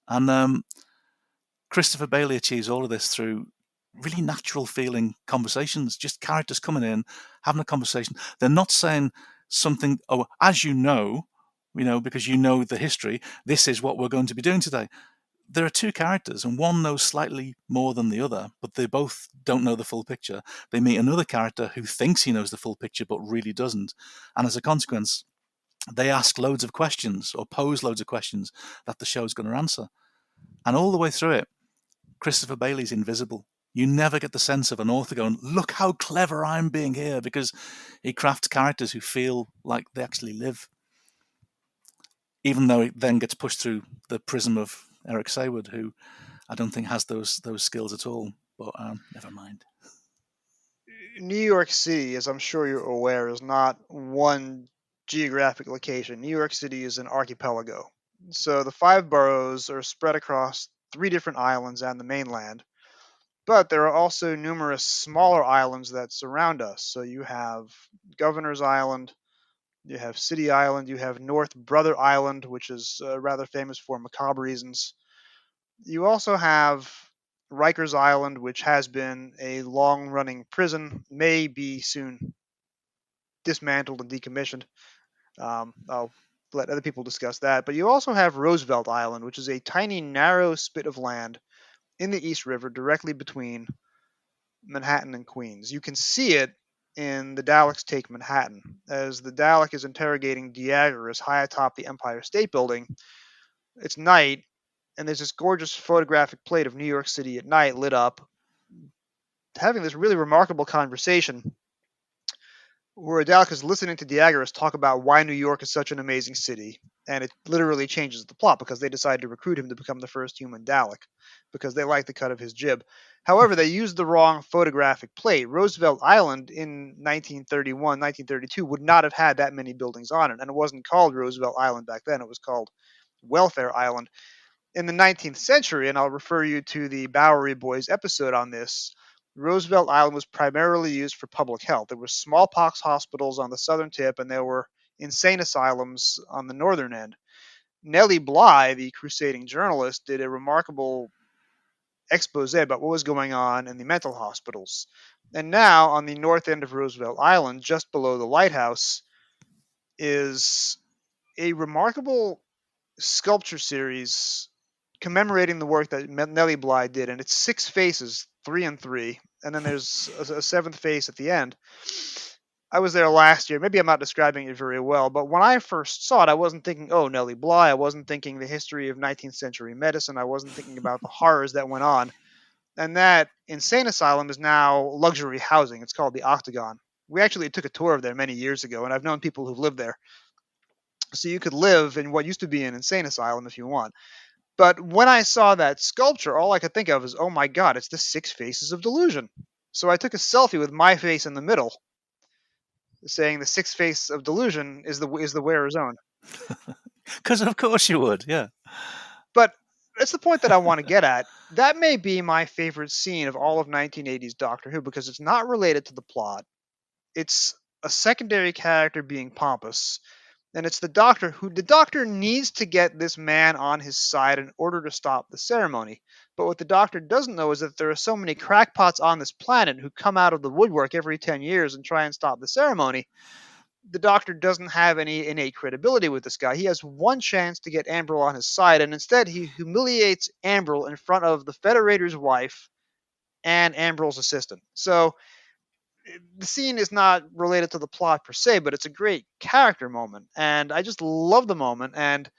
And Christopher Bailey achieves all of this through really natural feeling conversations, just characters coming in, having a conversation. They're not saying something, oh, as you know, because you know the history, this is what we're going to be doing today. There are two characters, and one knows slightly more than the other, but they both don't know the full picture. They meet another character who thinks he knows the full picture, but really doesn't. And as a consequence, they ask loads of questions or pose loads of questions that the show's going to answer. And all the way through it, Christopher Bailey's invisible. You never get the sense of an author going, look how clever I'm being here, because he crafts characters who feel like they actually live. Even though it then gets pushed through the prism of Eric Saywood, who I don't think has those skills at all, but never mind. New York City, as I'm sure you're aware, is not one geographic location. New York City is an archipelago. So the 5 boroughs are spread across 3 different islands and the mainland. But there are also numerous smaller islands that surround us. So you have Governor's Island, you have City Island, you have North Brother Island, which is rather famous for macabre reasons. You also have Rikers Island, which has been a long-running prison, may be soon dismantled and decommissioned. I'll let other people discuss that. But you also have Roosevelt Island, which is a tiny, narrow spit of land in the East River directly between Manhattan and Queens. You can see it in the Daleks Take Manhattan, as the Dalek is interrogating Diagoras high atop the Empire State Building. It's night, and there's this gorgeous photographic plate of New York City at night lit up, having this really remarkable conversation where Dalek is listening to Diagoras talk about why New York is such an amazing city, and it literally changes the plot because they decide to recruit him to become the first human Dalek because they like the cut of his jib. However, they used the wrong photographic plate. Roosevelt Island in 1931, 1932 would not have had that many buildings on it, and it wasn't called Roosevelt Island back then. It was called Welfare Island. In the 19th century, and I'll refer you to the Bowery Boys episode on this, Roosevelt Island was primarily used for public health. There were smallpox hospitals on the southern tip, and there were insane asylums on the northern end. Nellie Bly, the crusading journalist, did a remarkable expose about what was going on in the mental hospitals. And now, on the north end of Roosevelt Island, just below the lighthouse, is a remarkable sculpture series commemorating the work that Nellie Bly did, and it's 6 faces, 3 and 3, and then there's a 7th face at the end. I was there last year. Maybe I'm not describing it very well, but when I first saw it, I wasn't thinking, oh, Nellie Bly. I wasn't thinking the history of 19th century medicine. I wasn't thinking about the horrors that went on. And that insane asylum is now luxury housing. It's called the Octagon. We actually took a tour of there many years ago, and I've known people who've lived there. So you could live in what used to be an insane asylum if you want. But when I saw that sculpture, all I could think of is, oh my God, it's the 6 faces of delusion. So I took a selfie with my face in the middle, saying the 6th face of delusion is the wearer's own. Because of course you would, yeah. But that's the point that I want to get at. That may be my favorite scene of all of 1980s Doctor Who because it's not related to the plot. It's a secondary character being pompous, and it's the doctor needs to get this man on his side in order to stop the ceremony. But what the doctor doesn't know is that there are so many crackpots on this planet who come out of the woodwork every 10 years and try and stop the ceremony. The doctor doesn't have any innate credibility with this guy. He has one chance to get Ambril on his side, and instead he humiliates Ambril in front of the Federator's wife and Ambril's assistant. So the scene is not related to the plot per se, but it's a great character moment, and I just love the moment. And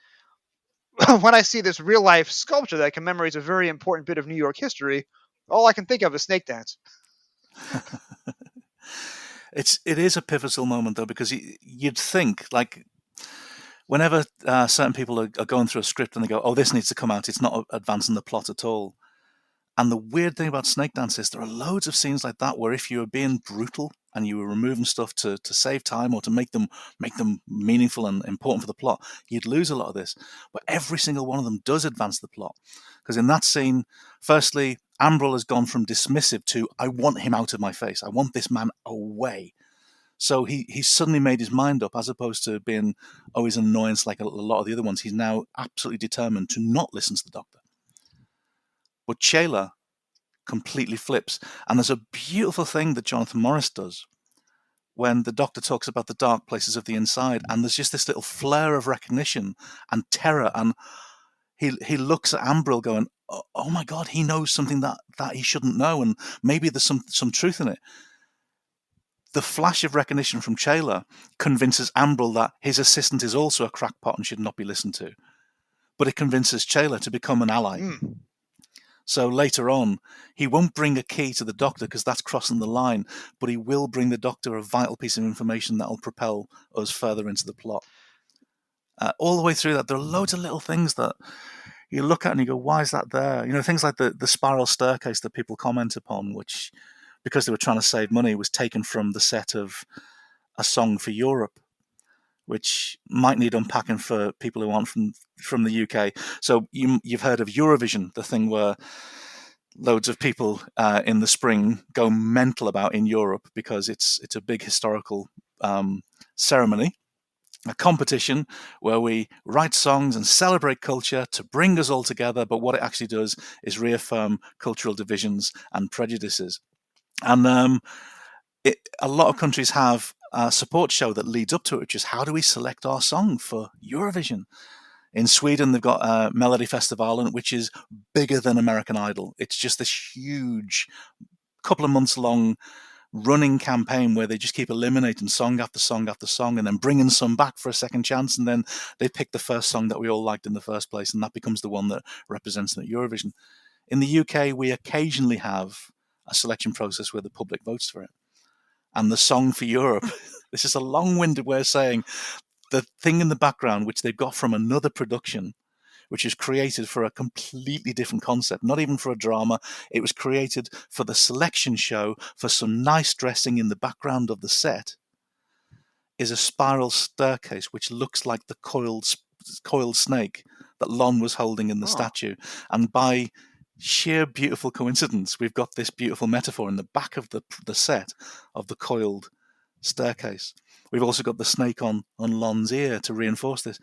when I see this real life sculpture that commemorates a very important bit of New York history, all I can think of is Snakedance. It is a pivotal moment though, because you'd think, like, whenever certain people are going through a script and they go, "Oh, this needs to come out," it's not advancing the plot at all. And the weird thing about Snakedance is there are loads of scenes like that where if you were being brutal and you were removing stuff to save time or to make them meaningful and important for the plot, you'd lose a lot of this. But every single one of them does advance the plot. Because in that scene, firstly, Ambril has gone from dismissive to, I want him out of my face. I want this man away. So he's suddenly made his mind up, as opposed to being always an annoyance like a lot of the other ones. He's now absolutely determined to not listen to the Doctor. But Chayla completely flips. And there's a beautiful thing that Jonathan Morris does when the Doctor talks about the dark places of the inside, and there's just this little flare of recognition and terror, and he looks at Ambril going, oh my God, he knows something that he shouldn't know, and maybe there's some truth in it. The flash of recognition from Chayla convinces Ambril that his assistant is also a crackpot and should not be listened to. But it convinces Chayla to become an ally. So later on, he won't bring a key to the Doctor because that's crossing the line, but he will bring the Doctor a vital piece of information that will propel us further into the plot. All the way through that, there are loads of little things that you look at and you go, why is that there? You know, things like the spiral staircase that people comment upon, which, because they were trying to save money, was taken from the set of A Song for Europe, which might need unpacking for people who aren't from the UK. So you've heard of Eurovision, the thing where loads of people in the spring go mental about in Europe because it's a big historical ceremony, a competition where we write songs and celebrate culture to bring us all together, but what it actually does is reaffirm cultural divisions and prejudices. And a lot of countries have a support show that leads up to it, which is how do we select our song for Eurovision? In Sweden, they've got Melody Festivalen, which is bigger than American Idol. It's just this huge, couple of months long running campaign where they just keep eliminating song after song after song and then bringing some back for a second chance. And then they pick the first song that we all liked in the first place, and that becomes the one that represents them at Eurovision. In the UK, we occasionally have a selection process where the public votes for it. And the Song for Europe, this is a long-winded way of saying the thing in the background, which they've got from another production, which is created for a completely different concept, not even for a drama. It was created for the selection show, for some nice dressing in the background of the set, is a spiral staircase, which looks like the coiled snake that Lon was holding in the statue. And by sheer beautiful coincidence, we've got this beautiful metaphor in the back of the set of the coiled staircase. We've also got the snake on Lon's ear to reinforce this.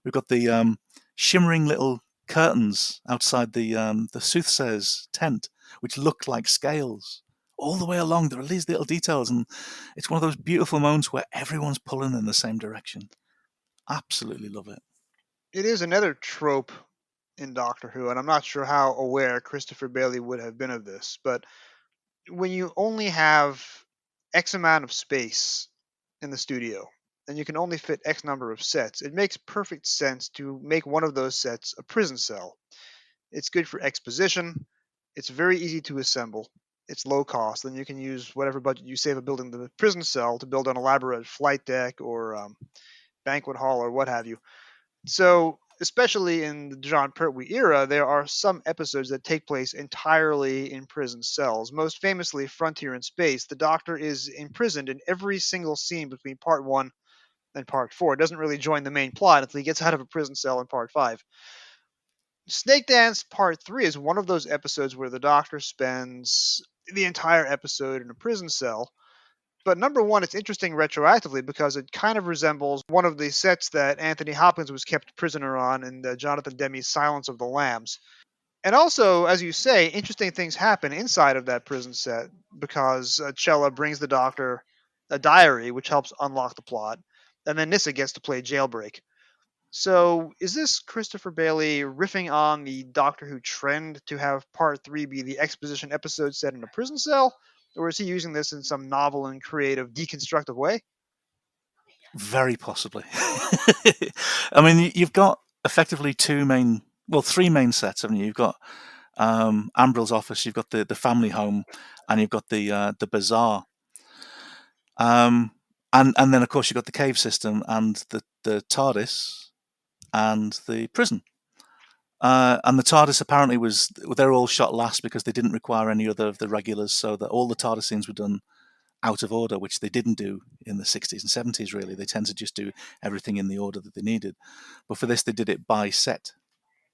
We've got the shimmering little curtains outside the soothsayer's tent, which look like scales. All the way along, there are these little details, and it's one of those beautiful moments where everyone's pulling in the same direction. Absolutely love it. It is another trope in Doctor Who, and I'm not sure how aware Christopher Bailey would have been of this, but when you only have X amount of space in the studio and you can only fit X number of sets, it makes perfect sense to make one of those sets a prison cell. It's good for exposition, it's very easy to assemble, it's low cost, and you can use whatever budget you save of building the prison cell to build an elaborate flight deck or banquet hall or what have you. So, especially in the John Pertwee era, there are some episodes that take place entirely in prison cells. Most famously, Frontier in Space. The Doctor is imprisoned in every single scene between Part 1 and Part 4. It doesn't really join the main plot until he gets out of a prison cell in Part 5. Snakedance Part 3 is one of those episodes where the Doctor spends the entire episode in a prison cell. But number one, it's interesting retroactively because it kind of resembles one of the sets that Anthony Hopkins was kept prisoner on in Jonathan Demme's Silence of the Lambs. And also, as you say, interesting things happen inside of that prison set because Chella brings the Doctor a diary, which helps unlock the plot, and then Nyssa gets to play jailbreak. So, is this Christopher Bailey riffing on the Doctor Who trend to have Part 3 be the exposition episode set in a prison cell? Or is he using this in some novel and creative, deconstructive way? Very possibly. I mean, you've got effectively three main sets, haven't you? You've got Ambryl's office, you've got the family home, and you've got the bazaar. And then, of course, you've got the cave system and the TARDIS and the prison. And the TARDIS apparently they're all shot last because they didn't require any other of the regulars, so that all the TARDIS scenes were done out of order, which they didn't do in the 60s and 70s, really. They tend to just do everything in the order that they needed. But for this, they did it by set,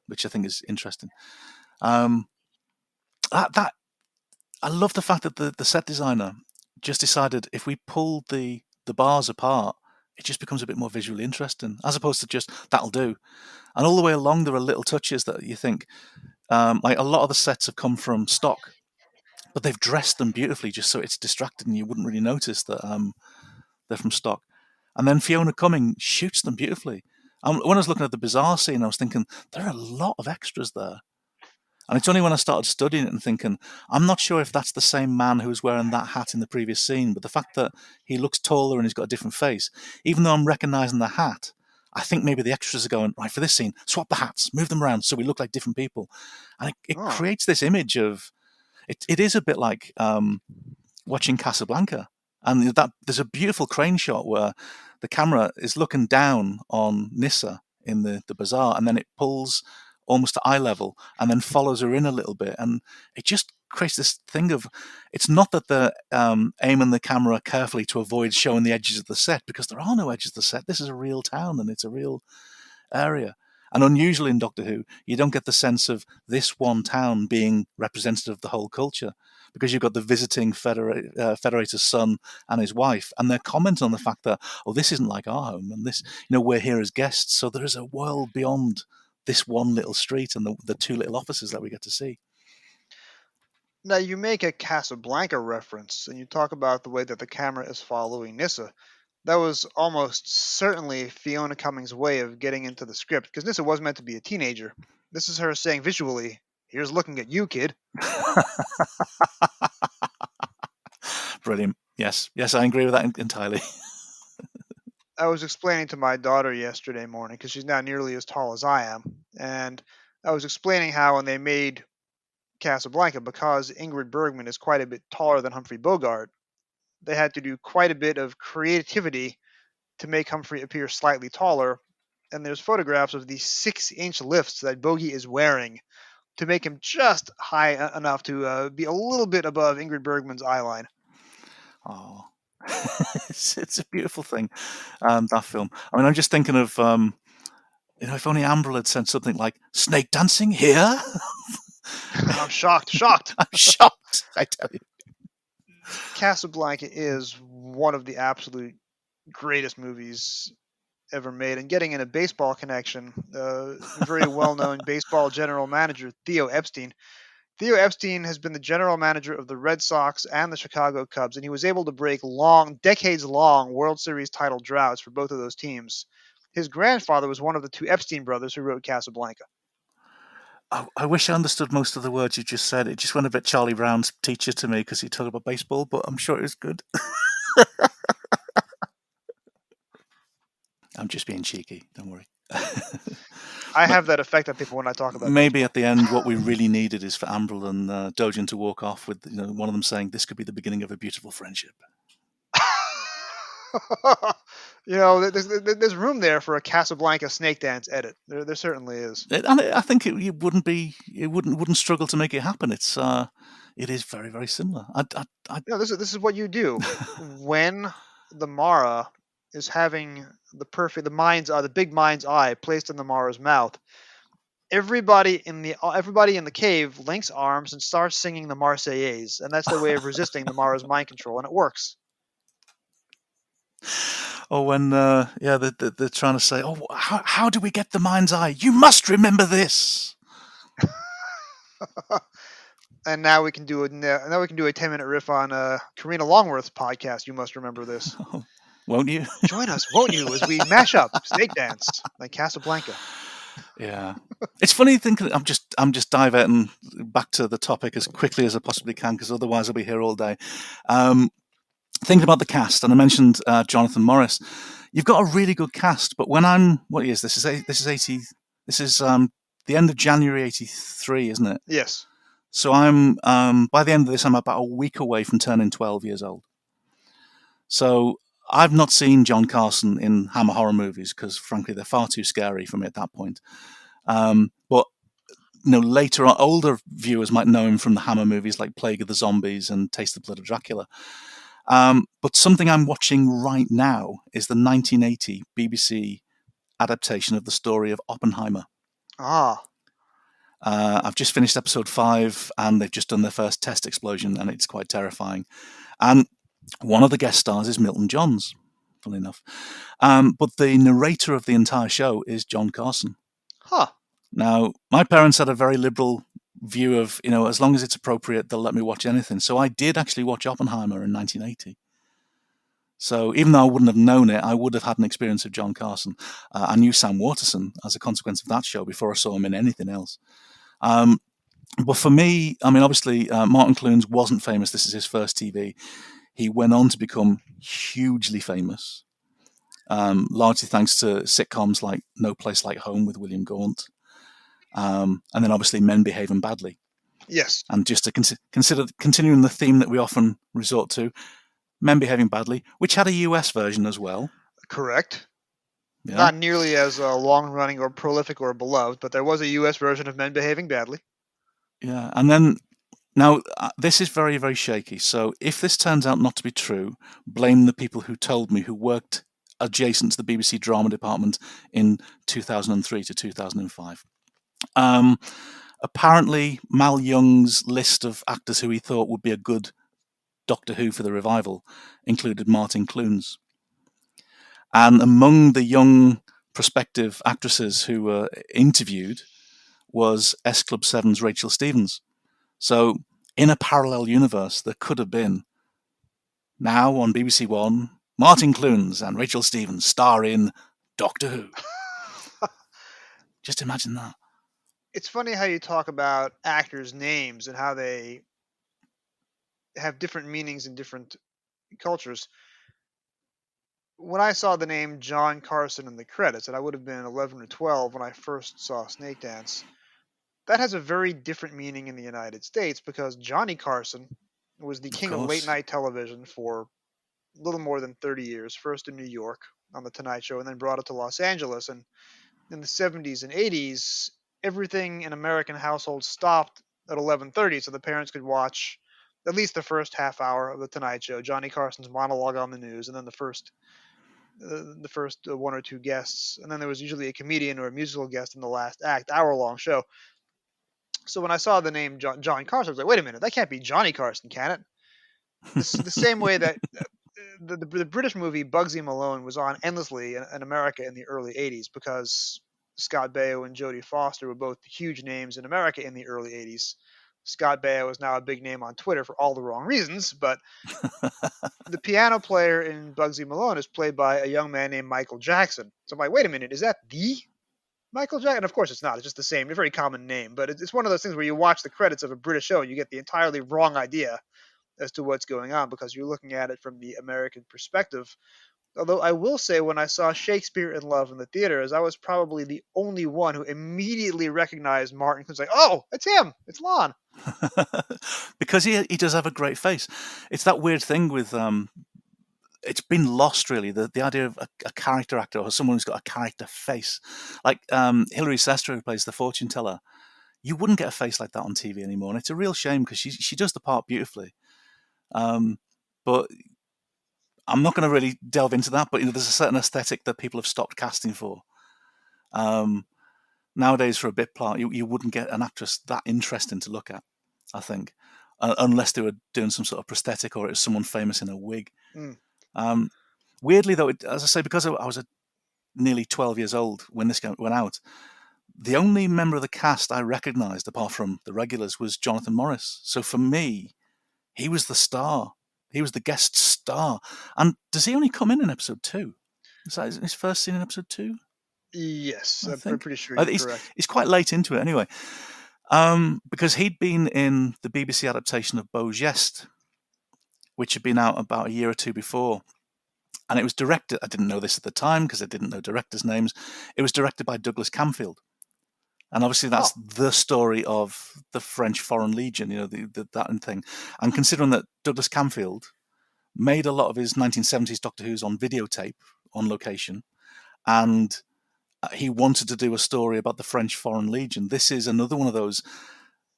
which I think is interesting. I love the fact that the set designer just decided if we pull the bars apart, it just becomes a bit more visually interesting, as opposed to just, that'll do. And all the way along, there are little touches that you think, like a lot of the sets have come from stock, but they've dressed them beautifully just so it's distracting and you wouldn't really notice that they're from stock. And then Fiona Cumming shoots them beautifully. When I was looking at the bizarre scene, I was thinking, there are a lot of extras there. And it's only when I started studying it and thinking, I'm not sure if that's the same man who was wearing that hat in the previous scene, but the fact that he looks taller and he's got a different face, even though I'm recognising the hat, I think maybe the extras are going, right, for this scene, swap the hats, move them around so we look like different people. And it creates this image of, it is a bit like watching Casablanca. And there's a beautiful crane shot where the camera is looking down on Nyssa in the bazaar, and then it pulls almost to eye level and then follows her in a little bit. And it just creates this thing of, it's not that they're aiming the camera carefully to avoid showing the edges of the set, because there are no edges of the set. This is a real town and it's a real area. And unusually in Doctor Who, you don't get the sense of this one town being representative of the whole culture, because you've got the visiting Federator's son and his wife, and they're commenting on the fact that, oh, this isn't like our home, and this, we're here as guests, so there is a world beyond this one little street and the two little offices that we get to see. Now, you make a Casablanca reference, and you talk about the way that the camera is following Nyssa. That was almost certainly Fiona Cumming's way of getting into the script, because Nyssa was meant to be a teenager. This is her saying visually, here's looking at you, kid. Brilliant. Yes, I agree with that entirely. I was explaining to my daughter yesterday morning, because she's now nearly as tall as I am, and I was explaining how when they made Casablanca, because Ingrid Bergman is quite a bit taller than Humphrey Bogart, they had to do quite a bit of creativity to make Humphrey appear slightly taller. And there's photographs of these 6-inch lifts that Bogey is wearing to make him just high enough to be a little bit above Ingrid Bergman's eye line. Oh, it's a beautiful thing, that film. I mean, I'm just thinking of, if only Ambryle had said something like, snake dancing here? I'm shocked. I'm shocked, I tell you. Casablanca is one of the absolute greatest movies ever made. And getting in a baseball connection, very well-known baseball general manager, Theo Epstein. Theo Epstein has been the general manager of the Red Sox and the Chicago Cubs, and he was able to break decades-long World Series title droughts for both of those teams. His grandfather was one of the two Epstein brothers who wrote Casablanca. I wish I understood most of the words you just said. It just went a bit Charlie Brown's teacher to me because he talked about baseball, but I'm sure it was good. I'm just being cheeky. Don't worry. I have that effect on people when I talk about maybe baseball. At the end, what we really needed is for Ambryle and Dojin to walk off with one of them saying, "This could be the beginning of a beautiful friendship." There's room there for a Casablanca Snakedance edit. There certainly is. And I think it wouldn't struggle to make it happen. It is very, very similar. This is what you do when the Mara is having the big mind's eye placed in the Mara's mouth. everybody in the cave links arms and starts singing the Marseillaise, and that's their way of resisting the Mara's mind control, and it works. Or when, they're trying to say, "Oh, how do we get the mind's eye? You must remember this." And now we can do a 10-minute riff on Karina Longworth's podcast. You must remember this. Won't you? Join us, won't you, as we mash up Snakedance like Casablanca. Yeah, it's funny thinking. I'm just diverting back to the topic as quickly as I possibly can, because otherwise I'll be here all day. Thinking about the cast, and I mentioned Jonathan Morris. You've got a really good cast, but when what year is this? This is the end of January '83, isn't it? Yes. So I'm by the end of this, I'm about a week away from turning 12 years old. So I've not seen John Carson in Hammer horror movies because, frankly, they're far too scary for me at that point. But later on, older viewers might know him from the Hammer movies like Plague of the Zombies and Taste the Blood of Dracula. But something I'm watching right now is the 1980 BBC adaptation of the story of Oppenheimer. Ah. I've just finished episode 5, and they've just done their first test explosion, and it's quite terrifying. And one of the guest stars is Milton Johns, funnily enough. But the narrator of the entire show is John Carson. Huh. Now, my parents had a very liberal view of, as long as it's appropriate, they'll let me watch anything. So I did actually watch Oppenheimer in 1980. So even though I wouldn't have known it, I would have had an experience of John Carson. I knew Sam Waterston as a consequence of that show before I saw him in anything else. But for me, obviously, Martin Clunes wasn't famous. This is his first TV. He went on to become hugely famous, largely thanks to sitcoms like No Place Like Home with William Gaunt, and then obviously Men Behaving Badly. Yes. And just to consider continuing the theme that we often resort to, Men Behaving Badly, which had a US version as well. Correct. Yeah. Not nearly as long-running or prolific or beloved, but there was a US version of Men Behaving Badly. Yeah, and then now this is very, very shaky. So if this turns out not to be true, blame the people who told me, who worked adjacent to the BBC drama department in 2003 to 2005. Apparently, Mal Young's list of actors who he thought would be a good Doctor Who for the revival included Martin Clunes. And among the young prospective actresses who were interviewed was S Club 7's Rachel Stevens. So in a parallel universe, there could have been, now on BBC One, Martin Clunes and Rachel Stevens star in Doctor Who. Just imagine that. It's funny how you talk about actors' names and how they have different meanings in different cultures. When I saw the name John Carson in the credits, and I would have been 11 or 12 when I first saw Snakedance, that has a very different meaning in the United States because Johnny Carson was the king of late-night television for a little more than 30 years, first in New York on The Tonight Show and then brought it to Los Angeles. And in the 70s and 80s, everything in American households stopped at 11:30 so the parents could watch at least the first half hour of The Tonight Show, Johnny Carson's monologue on the news, and then the first one or two guests, and then there was usually a comedian or a musical guest in the last act, hour-long show. So when I saw the name John Carson, I was like, wait a minute, that can't be Johnny Carson, can it? The same way that the British movie Bugsy Malone was on endlessly in America in the early 80s because Scott Baio and Jodie Foster were both huge names in America in the early 80s. Scott Baio is now a big name on Twitter for all the wrong reasons, but the piano player in Bugsy Malone is played by a young man named Michael Jackson. So I'm like, wait a minute, is that the Michael Jackson? And of course it's not. It's just the same, a very common name. But it's one of those things where you watch the credits of a British show and you get the entirely wrong idea as to what's going on because you're looking at it from the American perspective. Although I will say when I saw Shakespeare in Love in the theaters, I was probably the only one who immediately recognized Martin. Who's like, oh, it's him. It's Lon. Because he does have a great face. It's that weird thing with... it's been lost, really, the idea of a character actor or someone who's got a character face. Like Hilary Sester, who plays the fortune teller. You wouldn't get a face like that on TV anymore. And it's a real shame because she does the part beautifully. But I'm not going to really delve into that, but there's a certain aesthetic that people have stopped casting for. Now, nowadays for a bit part, you wouldn't get an actress that interesting to look at, I think, unless they were doing some sort of prosthetic or it was someone famous in a wig. Weirdly, though, as I say, because I was nearly 12 years old when this went out, the only member of the cast I recognised, apart from the regulars, was Jonathan Morris. So for me, he was the star. He was the guest star. And does he only come in episode 2? Is that his first scene in episode 2? Yes, I I'm think. pretty sure you're correct. He's quite late into it anyway. Because he'd been in the BBC adaptation of Beau Geste, which had been out about a year or two before. And it was directed, I didn't know this at the time because I didn't know directors' names. It was directed by Douglas Camfield. And obviously that's the story of the French Foreign Legion, that thing. And considering that Douglas Camfield made a lot of his 1970s Doctor Who's on videotape, on location, and he wanted to do a story about the French Foreign Legion. This is another one of those,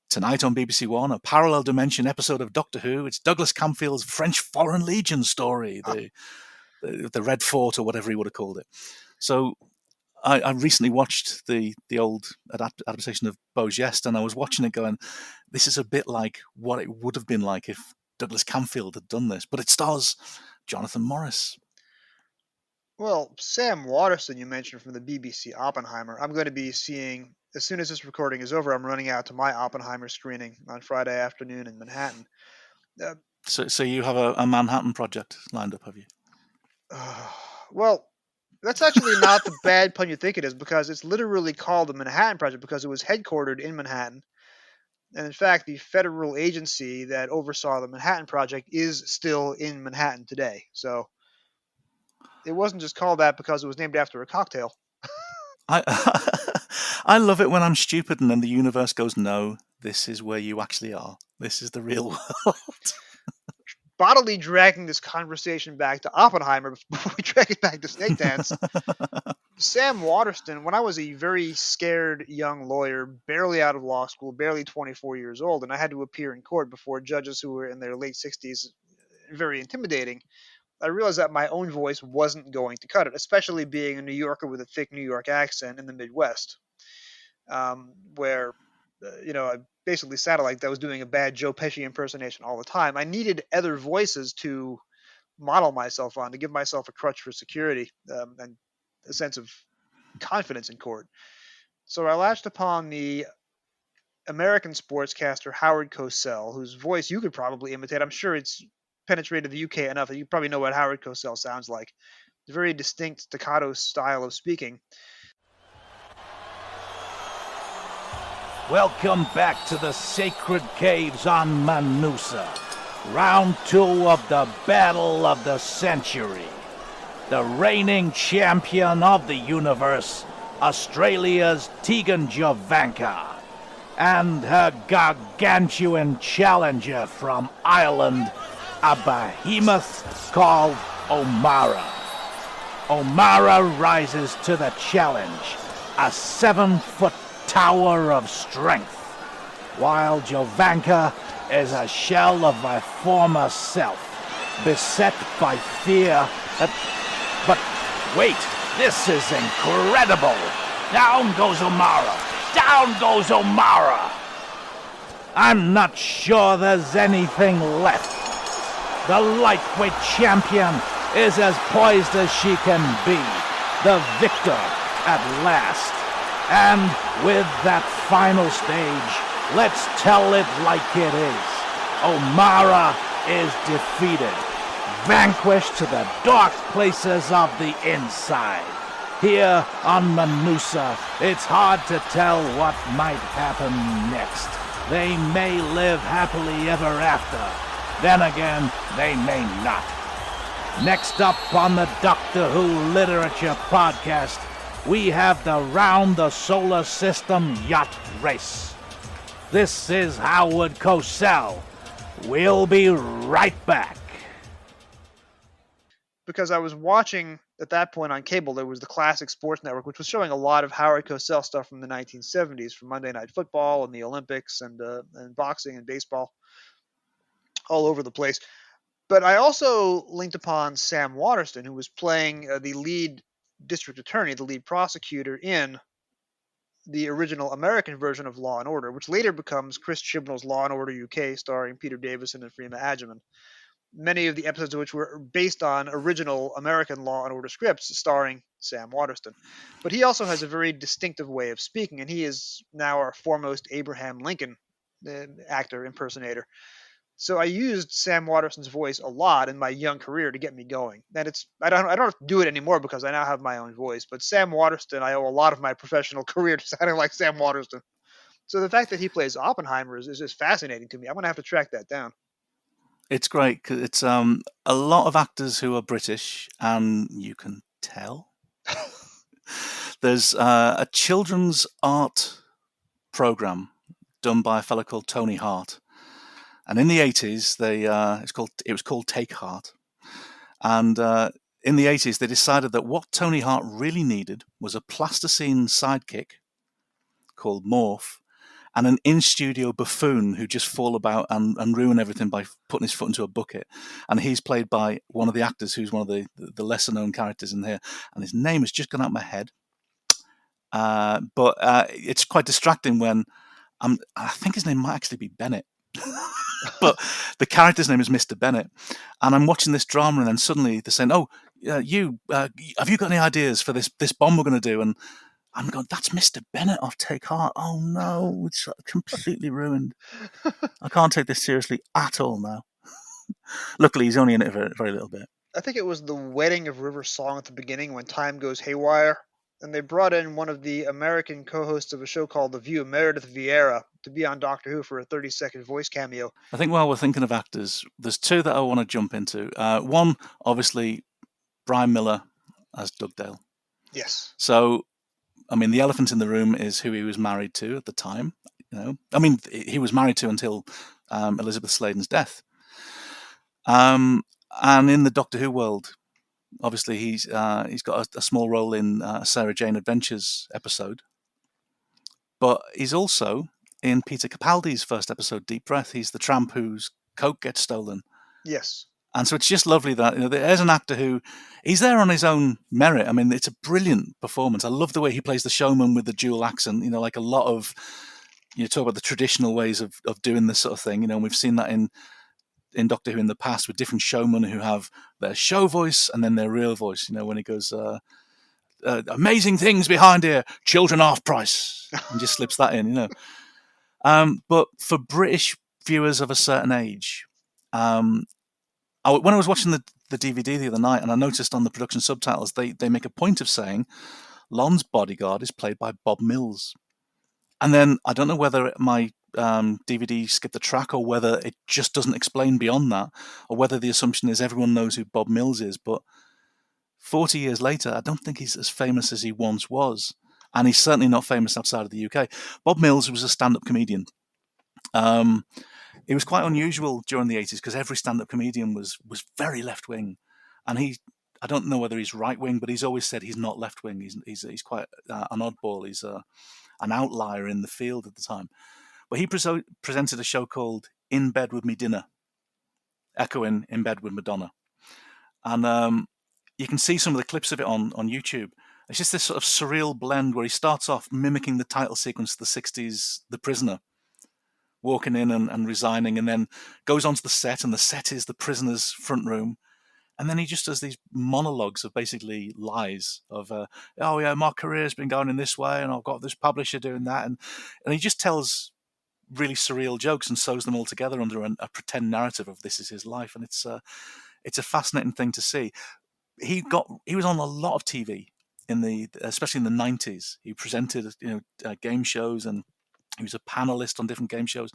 tonight on BBC One, a parallel dimension episode of Doctor Who. It's Douglas Camfield's French Foreign Legion story, the Red Fort or whatever he would have called it. So I recently watched the old adaptation of Beau Geste, and I was watching it going, this is a bit like what it would have been like if Douglas Camfield had done this, but it stars Jonathan Morris. Well, Sam Waterston, you mentioned from the BBC Oppenheimer, I'm going to be seeing, as soon as this recording is over, I'm running out to my Oppenheimer screening on Friday afternoon in Manhattan. So you have a Manhattan project lined up, have you? Well, that's actually not the bad pun you think it is, because it's literally called the Manhattan Project because it was headquartered in Manhattan. And in fact, the federal agency that oversaw the Manhattan Project is still in Manhattan today. So it wasn't just called that because it was named after a cocktail. I love it when I'm stupid and then the universe goes, no, this is where you actually are. This is the real world. Bodily dragging this conversation back to Oppenheimer before we drag it back to Snakedance. Sam Waterston, when I was a very scared young lawyer, barely out of law school, barely 24 years old, and I had to appear in court before judges who were in their late 60s, very intimidating, I realized that my own voice wasn't going to cut it, especially being a New Yorker with a thick New York accent in the Midwest, where, I basically sounded like I was doing a bad Joe Pesci impersonation all the time. I needed other voices to model myself on, to give myself a crutch for security and a sense of confidence in court. So I latched upon the American sportscaster Howard Cosell, whose voice you could probably imitate. I'm sure it's penetrated the UK enough that you probably know what Howard Cosell sounds like. It's a very distinct staccato style of speaking. Welcome back to the sacred caves on Manusa. Round 2 of the Battle of the Century. The reigning champion of the universe, Australia's Tegan Jovanka, and her gargantuan challenger from Ireland, a behemoth called O'Mara. O'Mara rises to the challenge, a 7-foot tower of strength, while Jovanka is a shell of my former self, beset by fear. But wait, this is incredible! Down goes O'Mara! Down goes O'Mara! I'm not sure there's anything left. The lightweight champion is as poised as she can be, the victor at last. And with that final stage, let's tell it like it is. O'Mara is defeated, vanquished to the dark places of the inside. Here on Manusa, it's hard to tell what might happen next. They may live happily ever after. Then again, they may not. Next up on the Doctor Who Literature Podcast, we have the Round the Solar System Yacht Race. This is Howard Cosell. We'll be right back. Because I was watching, at that point on cable, there was the Classic Sports Network, which was showing a lot of Howard Cosell stuff from the 1970s, from Monday Night Football and the Olympics and boxing and baseball, all over the place. But I also linked upon Sam Waterston, who was playing the lead district attorney, the lead prosecutor in the original American version of Law and Order, which later becomes Chris Chibnall's Law and Order UK, starring Peter Davison and Freema Agyeman. Many of the episodes of which were based on original American Law and Order scripts starring Sam Waterston. But he also has a very distinctive way of speaking, and he is now our foremost Abraham Lincoln actor impersonator. So I used Sam Waterston's voice a lot in my young career to get me going. And I don't have to do it anymore because I now have my own voice. But Sam Waterston, I owe a lot of my professional career to sounding like Sam Waterston. So the fact that he plays Oppenheimer is just fascinating to me. I'm gonna have to track that down. It's great 'cause it's a lot of actors who are British, and you can tell. There's a children's art program done by a fellow called Tony Hart, and in the 80s it was called Take Heart, and in the 80s they decided that what Tony Hart really needed was a plasticine sidekick called Morph, and an in-studio buffoon who just fall about and ruin everything by putting his foot into a bucket. And he's played by one of the actors who's one of the lesser-known characters in here, and his name has just gone out of my head. But it's quite distracting when I think his name might actually be Bennett. But the character's name is Mr. Bennett, and I'm watching this drama, and then suddenly they're saying, "Oh, have you got any ideas for this bomb we're going to do?" And I'm going, "That's Mr. Bennett off Take Heart." Oh no, it's completely ruined. I can't take this seriously at all now. Luckily, he's only in it a very, very little bit. I think it was the wedding of River Song at the beginning when time goes haywire, and they brought in one of the American co-hosts of a show called The View, Meredith Vieira, to be on Doctor Who for a 30-second voice cameo. I think while we're thinking of actors, there's two that I want to jump into. One, obviously, Brian Miller as Dugdale. Yes. So, I mean, the elephant in the room is who he was married to at the time. You know, I mean, he was married to until Elizabeth Sladen's death. And in the Doctor Who world, obviously he's got a small role in Sarah Jane Adventures episode, but he's also in Peter Capaldi's first episode, Deep Breath. He's the tramp whose coat gets stolen. Yes. And so it's just lovely that there's an actor who he's there on his own merit. I mean, it's a brilliant performance. I love the way he plays the showman with the dual accent. Like a lot of talk about the traditional ways of doing this sort of thing. And we've seen that in Doctor Who in the past with different showmen who have their show voice and then their real voice. When he goes, amazing things behind here, children half price, and just slips that in. But for British viewers of a certain age, when I was watching the DVD the other night, and I noticed on the production subtitles, they make a point of saying Lon's bodyguard is played by Bob Mills. And then I don't know whether my DVD skipped the track or whether it just doesn't explain beyond that, or whether the assumption is everyone knows who Bob Mills is. But 40 years later, I don't think he's as famous as he once was. And he's certainly not famous outside of the UK. Bob Mills was a stand-up comedian. It was quite unusual during the 80s because every stand-up comedian was very left-wing, and I don't know whether he's right-wing, but he's always said he's not left-wing. He's quite an oddball. He's an outlier in the field at the time. But he presented a show called In Bed With Me Dinner, echoing In Bed With Madonna, and you can see some of the clips of it on YouTube. It's just this sort of surreal blend where he starts off mimicking the title sequence of the 60s, The Prisoner, walking in and resigning, and then goes onto the set, and the set is the prisoner's front room. And then he just does these monologues of basically lies of, oh yeah, my career's been going in this way, and I've got this publisher doing that. And he just tells really surreal jokes and sews them all together under a pretend narrative of this is his life. And it's a fascinating thing to see. He was on a lot of TV especially in the 90s. He presented, game shows, and he was a panelist on different game shows,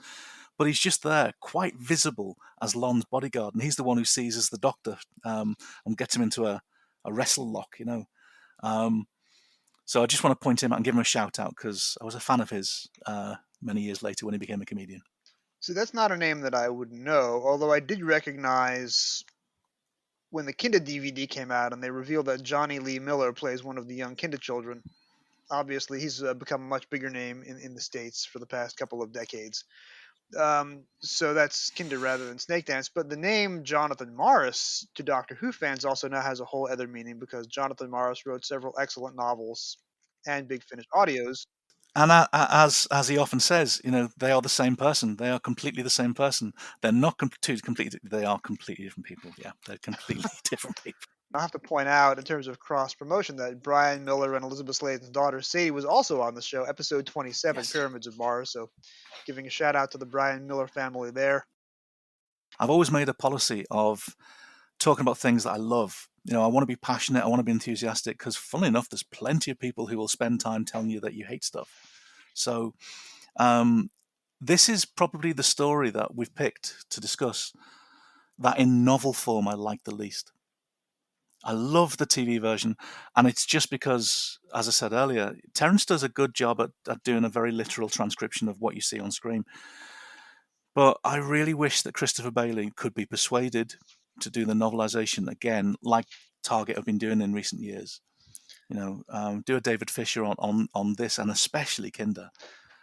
but he's just there, quite visible as Lon's bodyguard, and he's the one who seizes the Doctor and gets him into a wrestle lock, So I just want to point him out and give him a shout out because I was a fan of his many years later when he became a comedian. So that's not a name that I would know, although I did recognize when the Kinda DVD came out and they revealed that Johnny Lee Miller plays one of the young Kinda children. Obviously, he's become a much bigger name in the States for the past couple of decades. So that's Kinder rather than Snakedance. But the name Jonathan Morris to Doctor Who fans also now has a whole other meaning because Jonathan Morris wrote several excellent novels and Big Finish audios. And as he often says, they are the same person. They are completely the same person. They're not completely. They are completely different people. Yeah, they're completely different people. I have to point out, in terms of cross promotion, that Brian Miller and Elizabeth Sladen's daughter Sadie was also on the show, episode 27, Yes. Pyramids of Mars. So, giving a shout out to the Brian Miller family there. I've always made a policy of talking about things that I love. I want to be passionate. I want to be enthusiastic because, funnily enough, there's plenty of people who will spend time telling you that you hate stuff. So, this is probably the story that we've picked to discuss that in novel form I like the least. I love the TV version, and it's just because, as I said earlier, Terrance does a good job at doing a very literal transcription of what you see on screen. But I really wish that Christopher Bailey could be persuaded to do the novelization again, like Target have been doing in recent years. Do a David Fisher on this, and especially Kinder,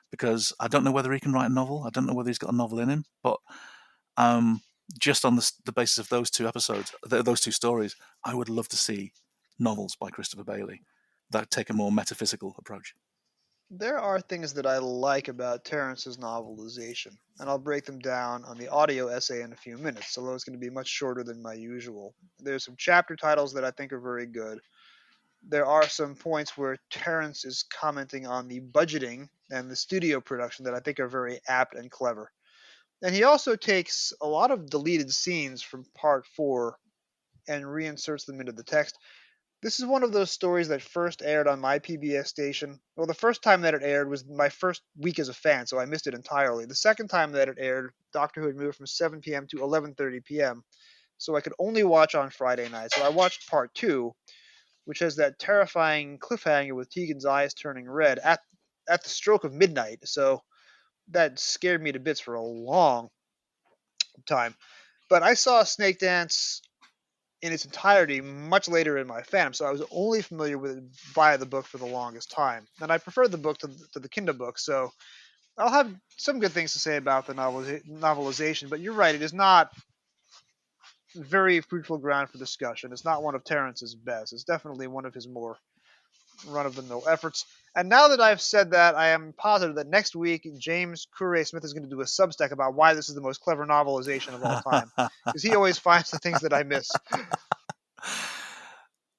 because I don't know whether he can write a novel. I don't know whether he's got a novel in him, but just on the basis of those two episodes, those two stories, I would love to see novels by Christopher Bailey that take a more metaphysical approach. There are things that I like about Terrance's novelization, and I'll break them down on the audio essay in a few minutes, although it's going to be much shorter than my usual. There's some chapter titles that I think are very good. There are some points where Terrance is commenting on the budgeting and the studio production that I think are very apt and clever. And he also takes a lot of deleted scenes from part 4 and reinserts them into the text. This is one of those stories that first aired on my PBS station. Well, the first time that it aired was my first week as a fan, so I missed it entirely. The second time that it aired, Doctor Who had moved from 7 p.m. to 11:30 p.m., so I could only watch on Friday night. So I watched part 2, which has that terrifying cliffhanger with Tegan's eyes turning red at the stroke of midnight. So that scared me to bits for a long time. But I saw Snakedance in its entirety much later in my fandom, so I was only familiar with it via the book for the longest time. And I preferred the book to the Kinder book, so I'll have some good things to say about the novelization, but you're right, it is not very fruitful ground for discussion. It's not one of Terrance's best. It's definitely one of his more run-of-the-mill efforts. And now that I've said that, I am positive that next week James Courier Smith is going to do a Substack about why this is the most clever novelization of all time, because he always finds the things that I miss.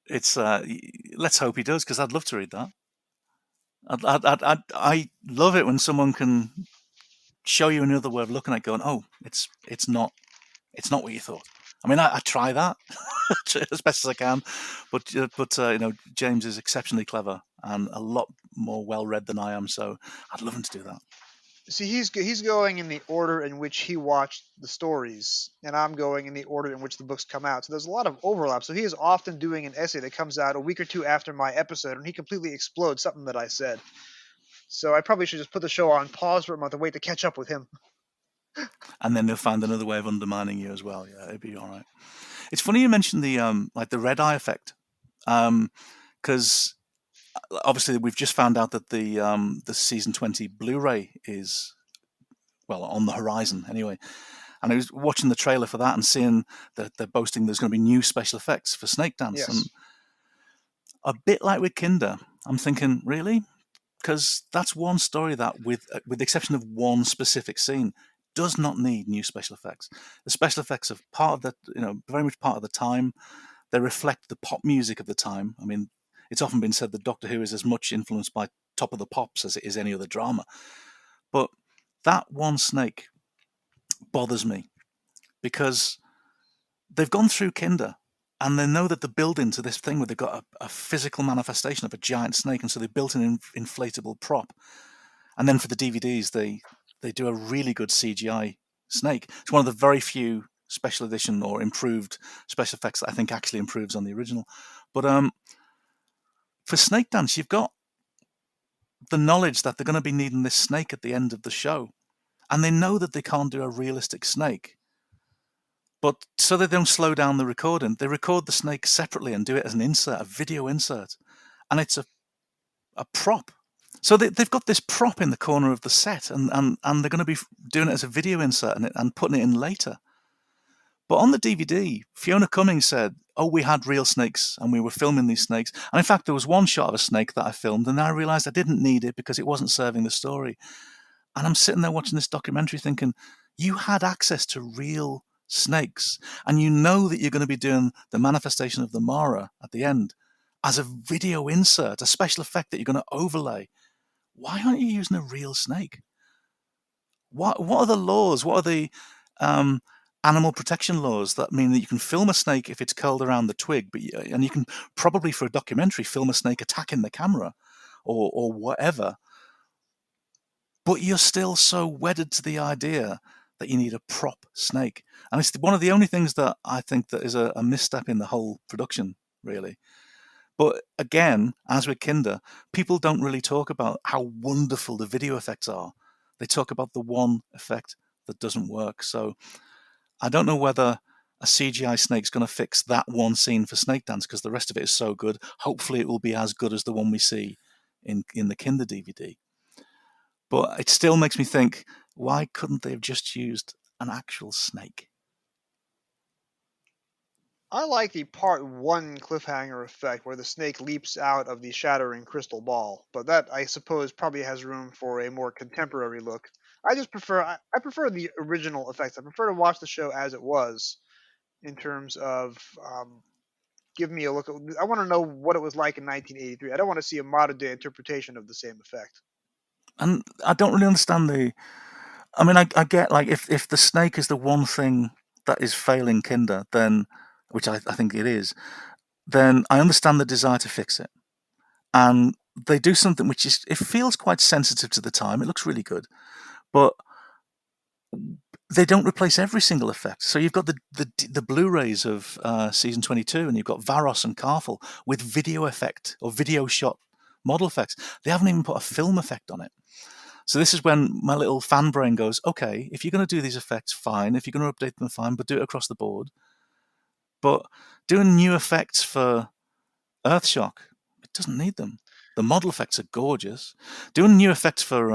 It's let's hope he does, because I'd love to read that. I love it when someone can show you another way of looking at it, going, oh, it's not what you thought. I mean, I try that as best as I can, but James is exceptionally clever and a lot more well-read than I am, so I'd love him to do that. See, he's going in the order in which he watched the stories, and I'm going in the order in which the books come out. So there's a lot of overlap. So he is often doing an essay that comes out a week or two after my episode, and he completely explodes something that I said. So I probably should just put the show on pause for a month and wait to catch up with him. And then they'll find another way of undermining you as well. Yeah, it'd be all right. It's funny you mentioned the the red eye effect, because obviously we've just found out that the season 20 Blu-ray is on the horizon anyway. And I was watching the trailer for that and seeing that they're boasting there's going to be new special effects for Snakedance. Yes. And a bit like with Kinder, I'm thinking, really? Because that's one story that, with the exception of one specific scene, does not need new special effects. The special effects are part of the, very much part of the time. They reflect the pop music of the time. I mean, it's often been said that Doctor Who is as much influenced by Top of the Pops as it is any other drama. But that one snake bothers me because they've gone through Kinder and they know that they're building to this thing where they've got a physical manifestation of a giant snake, and so they built an inflatable prop. And then for the DVDs, they do a really good CGI snake. It's one of the very few special edition or improved special effects that I think actually improves on the original. But for Snakedance, you've got the knowledge that they're going to be needing this snake at the end of the show. And they know that they can't do a realistic snake. But so they don't slow down the recording, they record the snake separately and do it as an insert, a video insert. And it's a prop. So they've got this prop in the corner of the set, and they're going to be doing it as a video insert and putting it in later. But on the DVD, Fiona Cummings said, "Oh, we had real snakes and we were filming these snakes." And in fact, there was one shot of a snake that I filmed, and then I realized I didn't need it because it wasn't serving the story. And I'm sitting there watching this documentary thinking, you had access to real snakes, and you know that you're going to be doing the manifestation of the Mara at the end as a video insert, a special effect that you're going to overlay. Why aren't you using a real snake? What are the laws? What are the animal protection laws that mean that you can film a snake if it's curled around the twig, and you can probably, for a documentary, film a snake attacking the camera or whatever, but you're still so wedded to the idea that you need a prop snake. And it's one of the only things that I think that is a misstep in the whole production, really. But again, as with Kinder, people don't really talk about how wonderful the video effects are. They talk about the one effect that doesn't work. So I don't know whether a CGI snake's going to fix that one scene for Snakedance, because the rest of it is so good. Hopefully it will be as good as the one we see in the Kinder DVD. But it still makes me think, why couldn't they have just used an actual snake? I like the part 1 cliffhanger effect where the snake leaps out of the shattering crystal ball, but that, I suppose, probably has room for a more contemporary look. I prefer the original effects. I prefer to watch the show as it was, in terms of give me a look. I want to know what it was like in 1983. I don't want to see a modern day interpretation of the same effect. And I don't really understand I mean, I get, like, if the snake is the one thing that is failing Kinder, then, which I think it is, then I understand the desire to fix it. And they do something which it feels quite sensitive to the time. It looks really good, but they don't replace every single effect. So you've got the Blu-rays of season 22, and you've got Varos and Carful with video effect or video shot model effects. They haven't even put a film effect on it. So this is when my little fan brain goes, okay, if you're going to do these effects, fine. If you're going to update them, fine, but do it across the board. But doing new effects for Earthshock, it doesn't need them. The model effects are gorgeous. Doing new effects for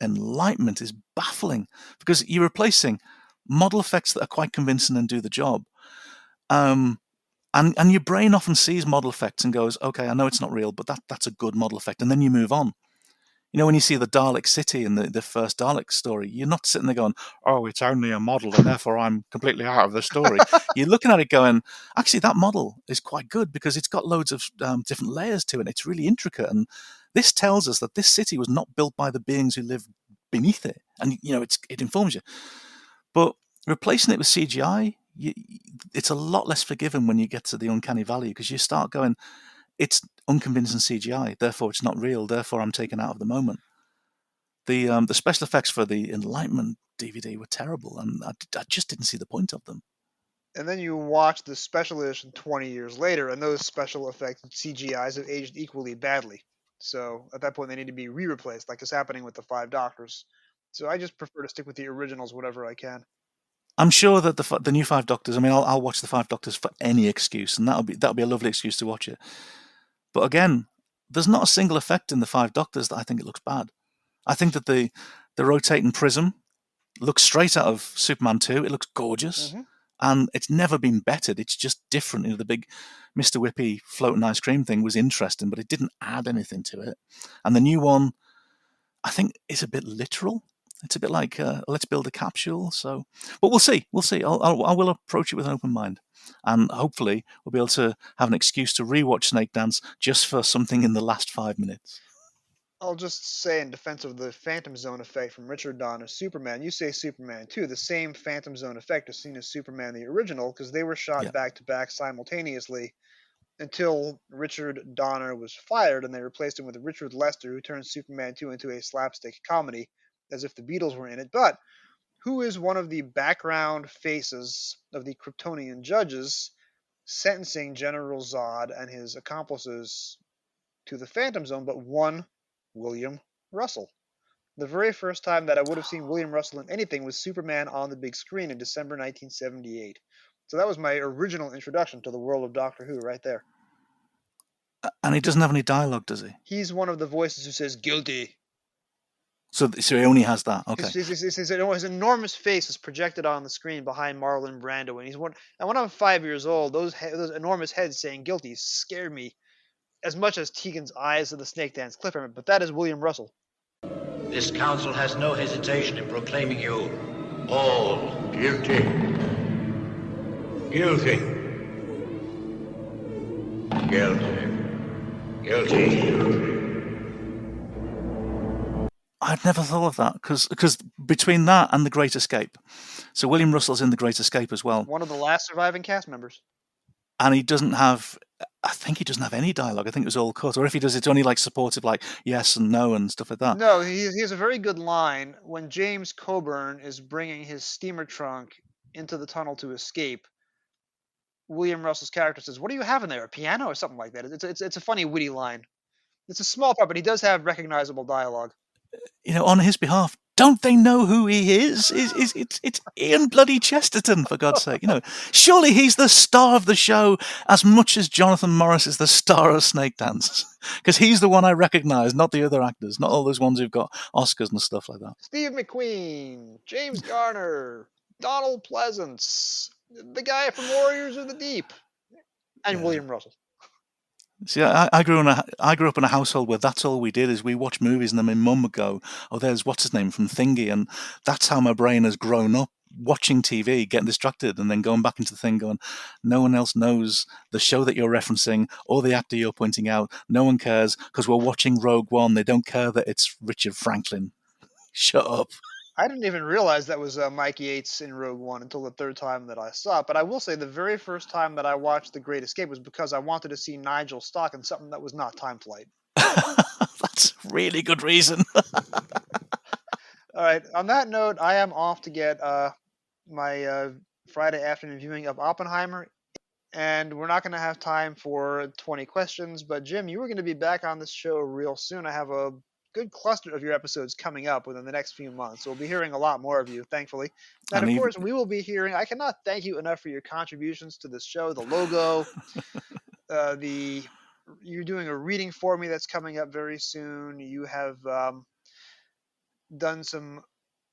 Enlightenment is baffling, because you're replacing model effects that are quite convincing and do the job. And your brain often sees model effects and goes, okay, I know it's not real, but that's a good model effect. And then you move on. You know, when you see the Dalek City in the first Dalek story, you're not sitting there going, oh, it's only a model and therefore I'm completely out of the story. You're looking at it going, actually, that model is quite good because it's got loads of different layers to it. It's really intricate. And this tells us that this city was not built by the beings who live beneath it. And, you know, it informs you. But replacing it with CGI, it's a lot less forgiving when you get to the uncanny valley, because you start going, it's unconvincing CGI, therefore it's not real, therefore I'm taken out of the moment. The special effects for the Enlightenment DVD were terrible, and I just didn't see the point of them. And then you watch the special edition 20 years later, and those special effects and CGIs have aged equally badly. So at that point, they need to be re-replaced, like is happening with the Five Doctors. So I just prefer to stick with the originals whenever I can. I'm sure that the new Five Doctors. I mean, I'll watch the Five Doctors for any excuse, and that'll be a lovely excuse to watch it. But again, there's not a single effect in the Five Doctors that I think it looks bad. I think that the rotating prism looks straight out of Superman 2. It looks gorgeous. Mm-hmm. And it's never been bettered. It's just different. You know, the big Mr. Whippy floating ice cream thing was interesting, but it didn't add anything to it. And the new one, I think, is a bit literal. It's a bit like let's build a capsule. So, but we'll see. We'll see. I will approach it with an open mind, and hopefully we'll be able to have an excuse to rewatch Snakedance just for something in the last 5 minutes. I'll just say in defense of the Phantom Zone effect from Richard Donner's Superman, you say Superman 2, the same Phantom Zone effect is seen as Superman the original, because they were shot back to back simultaneously until Richard Donner was fired and they replaced him with Richard Lester, who turned Superman 2 into a slapstick comedy, as if the Beatles were in it. But who is one of the background faces of the Kryptonian judges sentencing General Zod and his accomplices to the Phantom Zone, but one William Russell? The very first time that I would have seen William Russell in anything was Superman on the big screen in December 1978. So that was my original introduction to the world of Doctor Who right there. And he doesn't have any dialogue, does he? He's one of the voices who says, guilty. So he only has that. Okay. His enormous face is projected on the screen behind Marlon Brando, and when I'm 5 years old, those enormous heads saying guilty scared me as much as Tegan's eyes of the Snakedance clip. But that is William Russell. This council has no hesitation in proclaiming you all guilty. Guilty. Guilty. Guilty. I'd never thought of that because between that and The Great Escape, so William Russell's in The Great Escape as well. One of the last surviving cast members. And I think he doesn't have any dialogue. I think it was all cut. Or if he does, it's only like supportive, like yes and no and stuff like that. No, he has a very good line when James Coburn is bringing his steamer trunk into the tunnel to escape. William Russell's character says, "What do you have in there? A piano or something like that?" It's a funny, witty line. It's a small part, but he does have recognizable dialogue. On his behalf, don't they know who he is? It's Ian bloody Chesterton, for God's sake. Surely he's the star of the show as much as Jonathan Morris is the star of Snakedance. Because he's the one I recognise, not the other actors, not all those ones who've got Oscars and stuff like that. Steve McQueen, James Garner, Donald Pleasance, the guy from Warriors of the Deep, and William Russell. See, I grew up in a household where that's all we did is we watch movies and then my mum would go, "Oh, there's what's his name from Thingy," and that's how my brain has grown up, watching TV, getting distracted, and then going back into the thing, going, "No one else knows the show that you're referencing or the actor you're pointing out. No one cares because we're watching Rogue One. They don't care that it's Richard Franklin. Shut up." I didn't even realize that was Mike Yates in Rogue One until the third time that I saw it. But I will say the very first time that I watched The Great Escape was because I wanted to see Nigel Stock in something that was not Time Flight. That's a really good reason. All right. On that note, I am off to get my Friday afternoon viewing of Oppenheimer. And we're not going to have time for 20 questions. But Jim, you were going to be back on this show real soon. I have a good cluster of your episodes coming up within the next few months. So we'll be hearing a lot more of you, thankfully. And of course, we will be hearing, I cannot thank you enough for your contributions to this show, the logo, you're doing a reading for me that's coming up very soon. You have done some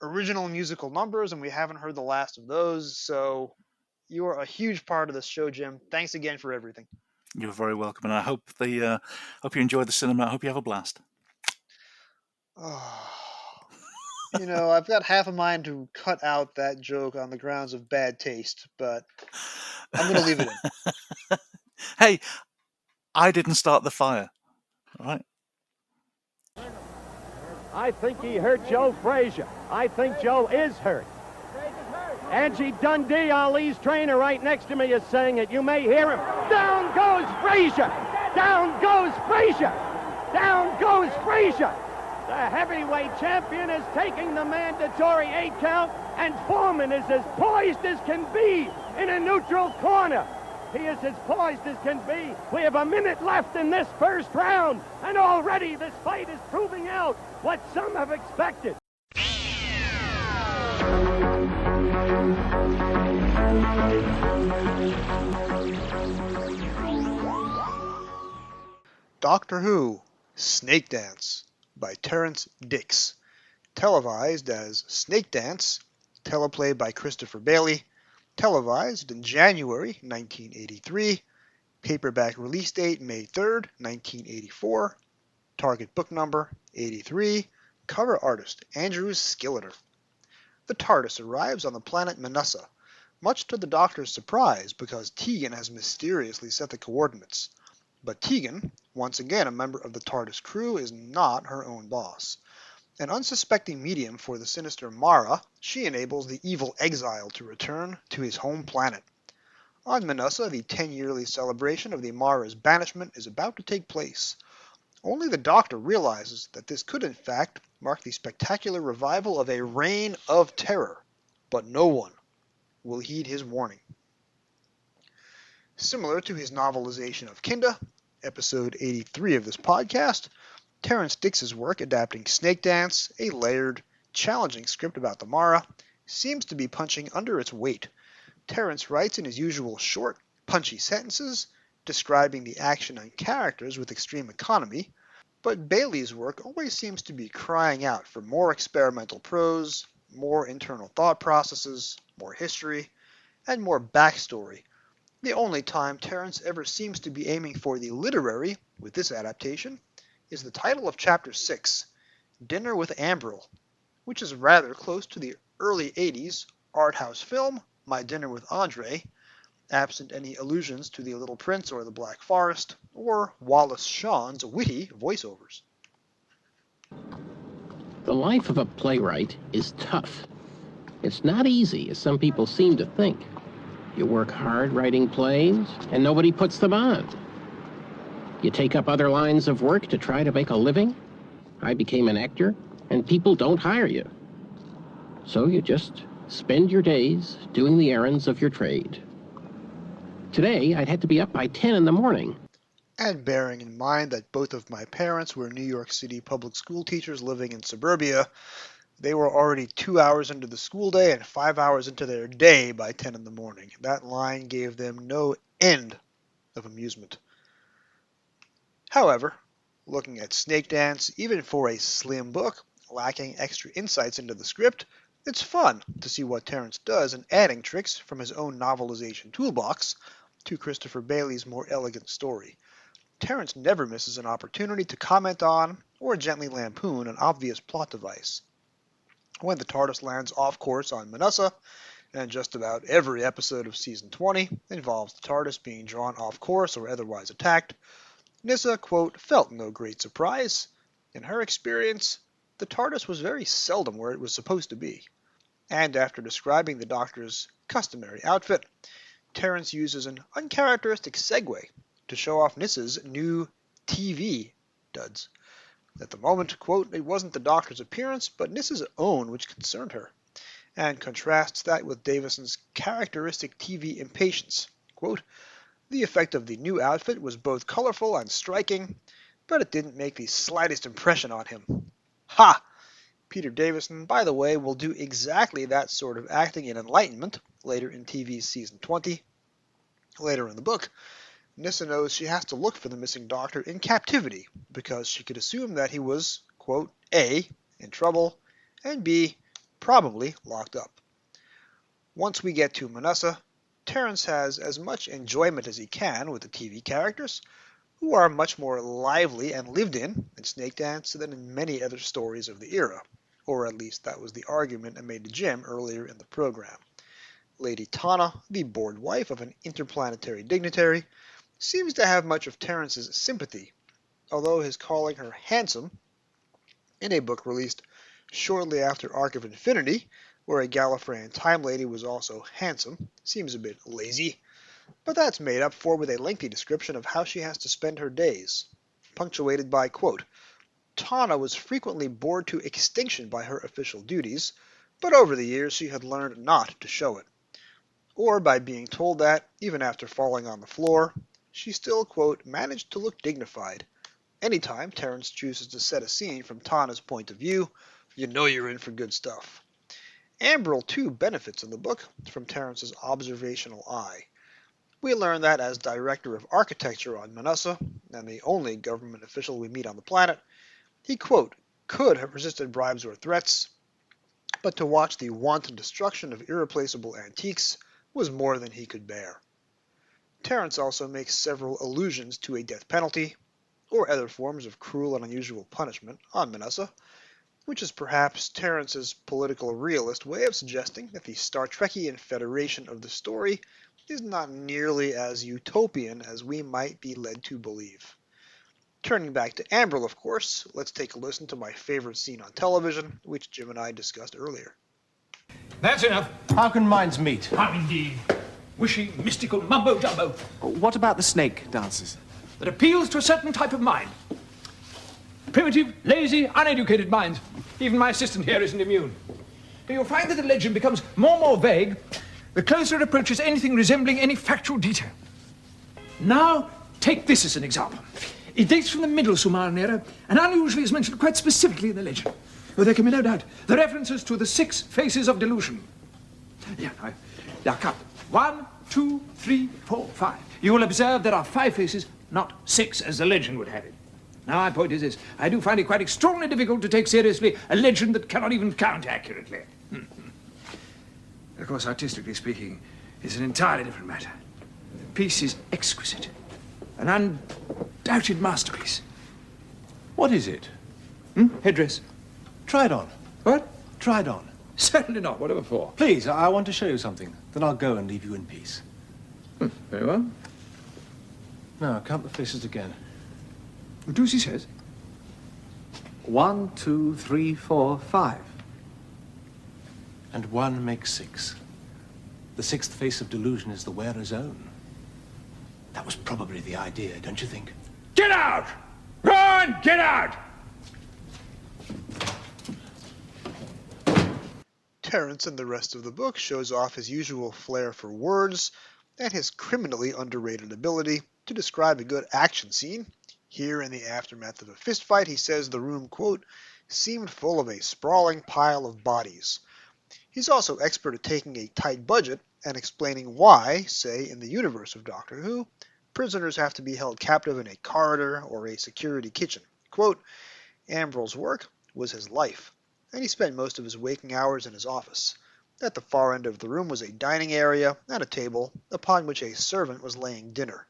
original musical numbers, and we haven't heard the last of those. So you are a huge part of this show, Jim. Thanks again for everything. You're very welcome, and I hope you enjoy the cinema. I hope you have a blast. Oh, I've got half a mind to cut out that joke on the grounds of bad taste, but I'm going to leave it in. Hey, I didn't start the fire. All right. I think he hurt Joe Frazier. I think Joe is hurt. Angie Dundee, Ali's trainer, right next to me is saying it. You may hear him. Down goes Frazier! Down goes Frazier! Down goes Frazier! The heavyweight champion is taking the mandatory 8 count, and Foreman is as poised as can be in a neutral corner. He is as poised as can be. We have a minute left in this first round, and already this fight is proving out what some have expected. Doctor Who, Snakedance by Terrance Dicks, televised as Snakedance, teleplay by Christopher Bailey, televised in January 1983, paperback release date May 3rd, 1984, target book number 83, cover artist Andrew Skilleter. The TARDIS arrives on the planet Manussa, much to the Doctor's surprise because Tegan has mysteriously set the coordinates. But Tegan, once again a member of the TARDIS crew, is not her own boss. An unsuspecting medium for the sinister Mara, she enables the evil exile to return to his home planet. On Manussa, the 10-yearly celebration of the Mara's banishment is about to take place. Only the Doctor realizes that this could in fact mark the spectacular revival of a reign of terror, but no one will heed his warning. Similar to his novelization of Kinda, episode 83 of this podcast, Terrance Dicks' work adapting Snakedance, a layered, challenging script about the Mara, seems to be punching under its weight. Terrance writes in his usual short, punchy sentences, describing the action and characters with extreme economy, but Bailey's work always seems to be crying out for more experimental prose, more internal thought processes, more history, and more backstory. The only time Terrance ever seems to be aiming for the literary with this adaptation is the title of Chapter 6, Dinner with Ambril, which is rather close to the early 80s art house film My Dinner with Andre, absent any allusions to The Little Prince or The Black Forest, or Wallace Shawn's witty voiceovers. The life of a playwright is tough. It's not easy, as some people seem to think. You work hard writing plays, and nobody puts them on. You take up other lines of work to try to make a living. I became an actor, and people don't hire you. So you just spend your days doing the errands of your trade. Today, I'd had to be up by 10 in the morning. And bearing in mind that both of my parents were New York City public school teachers living in suburbia, they were already 2 hours into the school day and 5 hours into their day by 10 in the morning. That line gave them no end of amusement. However, looking at Snakedance, even for a slim book, lacking extra insights into the script, it's fun to see what Terrance does in adding tricks from his own novelization toolbox to Christopher Bailey's more elegant story. Terrance never misses an opportunity to comment on or gently lampoon an obvious plot device. When the TARDIS lands off course on Manussa, and just about every episode of Season 20 involves the TARDIS being drawn off course or otherwise attacked, Nyssa, quote, felt no great surprise. In her experience, the TARDIS was very seldom where it was supposed to be. And after describing the Doctor's customary outfit, Terrance uses an uncharacteristic segue to show off Nyssa's new TV duds. At the moment, quote, it wasn't the Doctor's appearance, but Nyssa's own which concerned her, and contrasts that with Davison's characteristic TV impatience. Quote, the effect of the new outfit was both colorful and striking, but it didn't make the slightest impression on him. Ha! Peter Davison, by the way, will do exactly that sort of acting in Enlightenment later in TV's Season 20. Later in the book, Nyssa knows she has to look for the missing Doctor in captivity because she could assume that he was, quote, A, in trouble, and B, probably locked up. Once we get to Manussa, Terrance has as much enjoyment as he can with the TV characters, who are much more lively and lived in Snakedance than in many other stories of the era, or at least that was the argument I made to Jim earlier in the program. Lady Tana, the bored wife of an interplanetary dignitary, seems to have much of Terrance's sympathy, although his calling her handsome, in a book released shortly after Arc of Infinity, where a Gallifreyan time lady was also handsome, seems a bit lazy, but that's made up for with a lengthy description of how she has to spend her days, punctuated by, quote, Tana was frequently bored to extinction by her official duties, but over the years she had learned not to show it. Or by being told that, even after falling on the floor, she still, quote, managed to look dignified. Anytime Terrance chooses to set a scene from Tana's point of view, you know you're in for good stuff. Ambril, too, benefits in the book from Terrance's observational eye. We learn that as Director of Architecture on Manussa, and the only government official we meet on the planet, he, quote, could have resisted bribes or threats, but to watch the wanton destruction of irreplaceable antiques was more than he could bear. Terrance also makes several allusions to a death penalty, or other forms of cruel and unusual punishment, on Manussa, which is perhaps Terrance's political realist way of suggesting that the Star Trekian Federation of the story is not nearly as utopian as we might be led to believe. Turning back to Ambril, of course, let's take a listen to my favorite scene on television, which Jim and I discussed earlier. That's enough. How can minds meet? How indeed. Wishy, mystical mumbo-jumbo. What about the snake dances? That appeals to a certain type of mind. Primitive, lazy, uneducated minds. Even my assistant here isn't immune. You'll find that the legend becomes more and more vague the closer it approaches anything resembling any factual detail. Now, take this as an example. It dates from the Middle Sumerian era, and unusually is mentioned quite specifically in the legend. Well, there can be no doubt. The references to the 6 faces of delusion. Now, count. 1, 2, 3, 4, 5. You will observe there are 5 faces, not 6 as the legend would have it. Now, my point is this. I do find it quite extraordinarily difficult to take seriously a legend that cannot even count accurately. Of course, artistically speaking, it's an entirely different matter. The piece is exquisite. An undoubted masterpiece. What is it? Headdress. Try it on. What? Try it on. Certainly not. Whatever for? Please, I want to show you something. Then I'll go and leave you in peace. Very well. Now, count the faces again. Do as he says. 1, 2, 3, 4, 5. And 1 makes 6. The 6th face of delusion is the wearer's own. That was probably the idea, don't you think? Get out! Run! Get out! Terrance in the rest of the book shows off his usual flair for words and his criminally underrated ability to describe a good action scene. Here, in the aftermath of a fistfight, he says the room, quote, seemed full of a sprawling pile of bodies. He's also expert at taking a tight budget and explaining why, say, in the universe of Doctor Who, prisoners have to be held captive in a corridor or a security kitchen. Quote, Ambrel's work was his life, and he spent most of his waking hours in his office. At the far end of the room was a dining area and a table upon which a servant was laying dinner.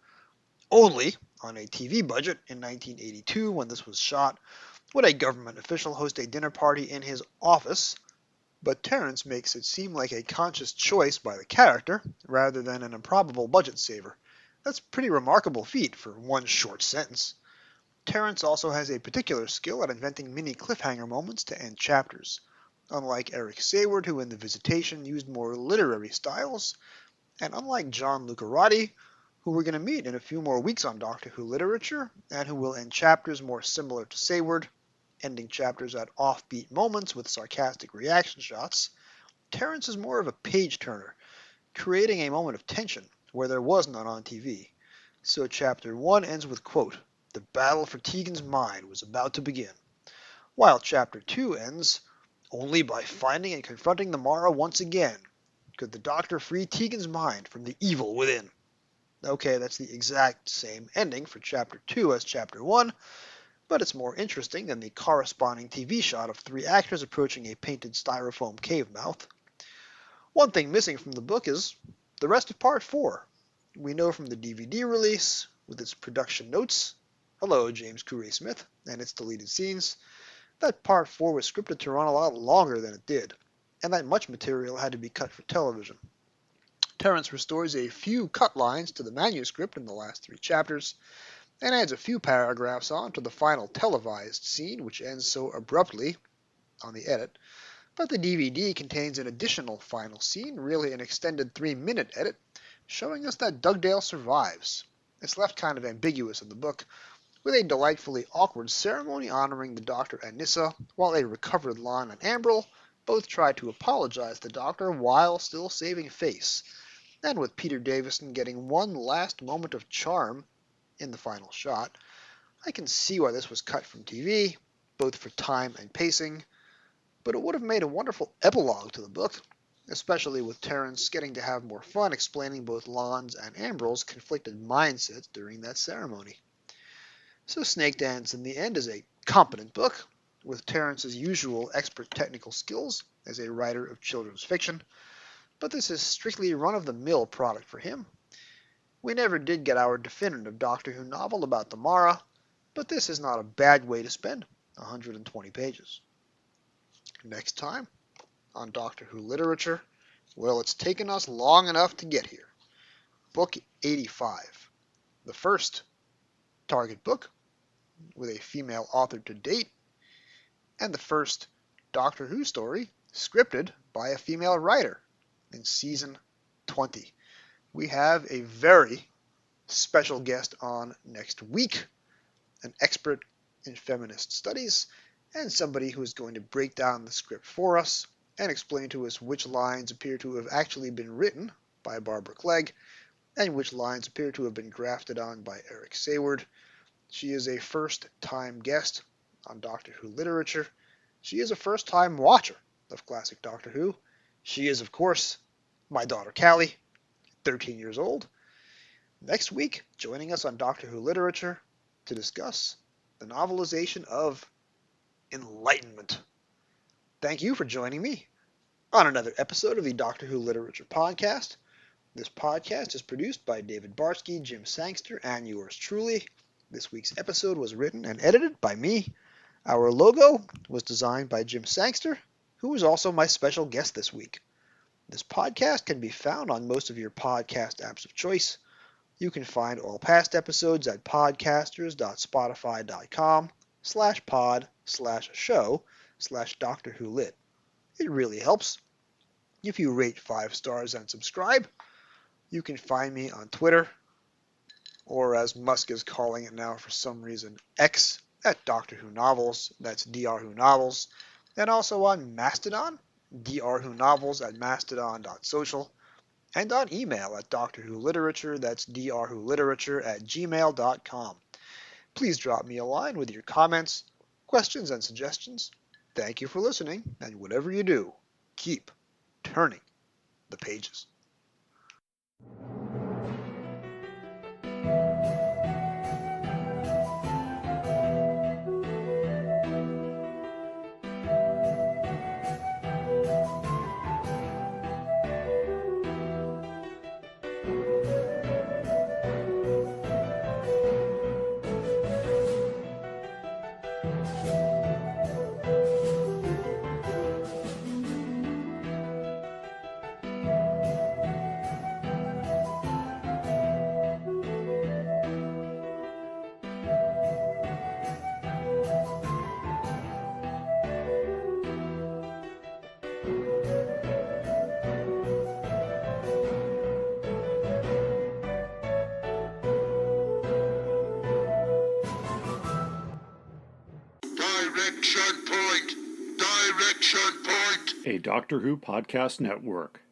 Only, on a TV budget in 1982 when this was shot, would a government official host a dinner party in his office, but Terrance makes it seem like a conscious choice by the character rather than an improbable budget saver. That's a pretty remarkable feat for one short sentence. Terrance also has a particular skill at inventing mini cliffhanger moments to end chapters. Unlike Eric Sayward, who in The Visitation used more literary styles, and unlike John Lucarotti, who we're going to meet in a few more weeks on Doctor Who literature, and who will end chapters more similar to Sayward, ending chapters at offbeat moments with sarcastic reaction shots, Terrance is more of a page-turner, creating a moment of tension where there was none on TV. So chapter 1 ends with, quote, the battle for Tegan's mind was about to begin, while chapter 2 ends, only by finding and confronting the Mara once again could the Doctor free Tegan's mind from the evil within. Okay, that's the exact same ending for chapter 2 as chapter 1, but it's more interesting than the corresponding TV shot of 3 actors approaching a painted styrofoam cave mouth. One thing missing from the book is the rest of part 4. We know from the DVD release, with its production notes, hello James Courier Smith, and its deleted scenes, that part 4 was scripted to run a lot longer than it did, and that much material had to be cut for television. Terrance restores a few cut lines to the manuscript in the last 3 chapters, and adds a few paragraphs on to the final televised scene, which ends so abruptly on the edit, but the DVD contains an additional final scene, really an extended 3-minute edit, showing us that Dugdale survives. It's left kind of ambiguous in the book, with a delightfully awkward ceremony honoring the Doctor and Nyssa, while a recovered Lon and Ambrel both try to apologize to the Doctor while still saving face, and with Peter Davison getting one last moment of charm in the final shot. I can see why this was cut from TV, both for time and pacing, but it would have made a wonderful epilogue to the book, especially with Terrance getting to have more fun explaining both Lon's and Ambrel's conflicted mindsets during that ceremony. So Snakedance in the end is a competent book, with Terrance's usual expert technical skills as a writer of children's fiction, but this is strictly run-of-the-mill product for him. We never did get our definitive Doctor Who novel about the Mara, but this is not a bad way to spend 120 pages. Next time, on Doctor Who literature, well, it's taken us long enough to get here. Book 85, the first Target book with a female author to date, and the first Doctor Who story scripted by a female writer in season 20. We have a very special guest on next week, an expert in feminist studies, and somebody who is going to break down the script for us and explain to us which lines appear to have actually been written by Barbara Clegg and which lines appear to have been grafted on by Eric Sayward. She is a first-time guest on Doctor Who literature. She is a first-time watcher of classic Doctor Who. She is, of course, my daughter Callie, 13 years old. Next week, joining us on Doctor Who literature to discuss the novelization of enlightenment. Thank you for joining me on another episode of the Doctor Who Literature Podcast. This podcast is produced by David Barsky, Jim Sangster, and yours truly. This week's episode was written and edited by me. Our logo was designed by Jim Sangster, who is also my special guest this week. This podcast can be found on most of your podcast apps of choice. You can find all past episodes at podcasters.spotify.com/pod/show/Doctor Who Lit. It really helps if you rate 5 stars and subscribe. You can find me on Twitter, or as Musk is calling it now for some reason, X, at Doctor Who Novels. That's Dr. Who Novels. And also on Mastodon, Dr. Who Novels at mastodon.social. And on email at Doctor Who Literature, that's drwholiterature@gmail.com. Please drop me a line with your comments, questions, and suggestions. Thank you for listening, and whatever you do, keep turning the pages. Direction point! Direction point! A Doctor Who Podcast Network.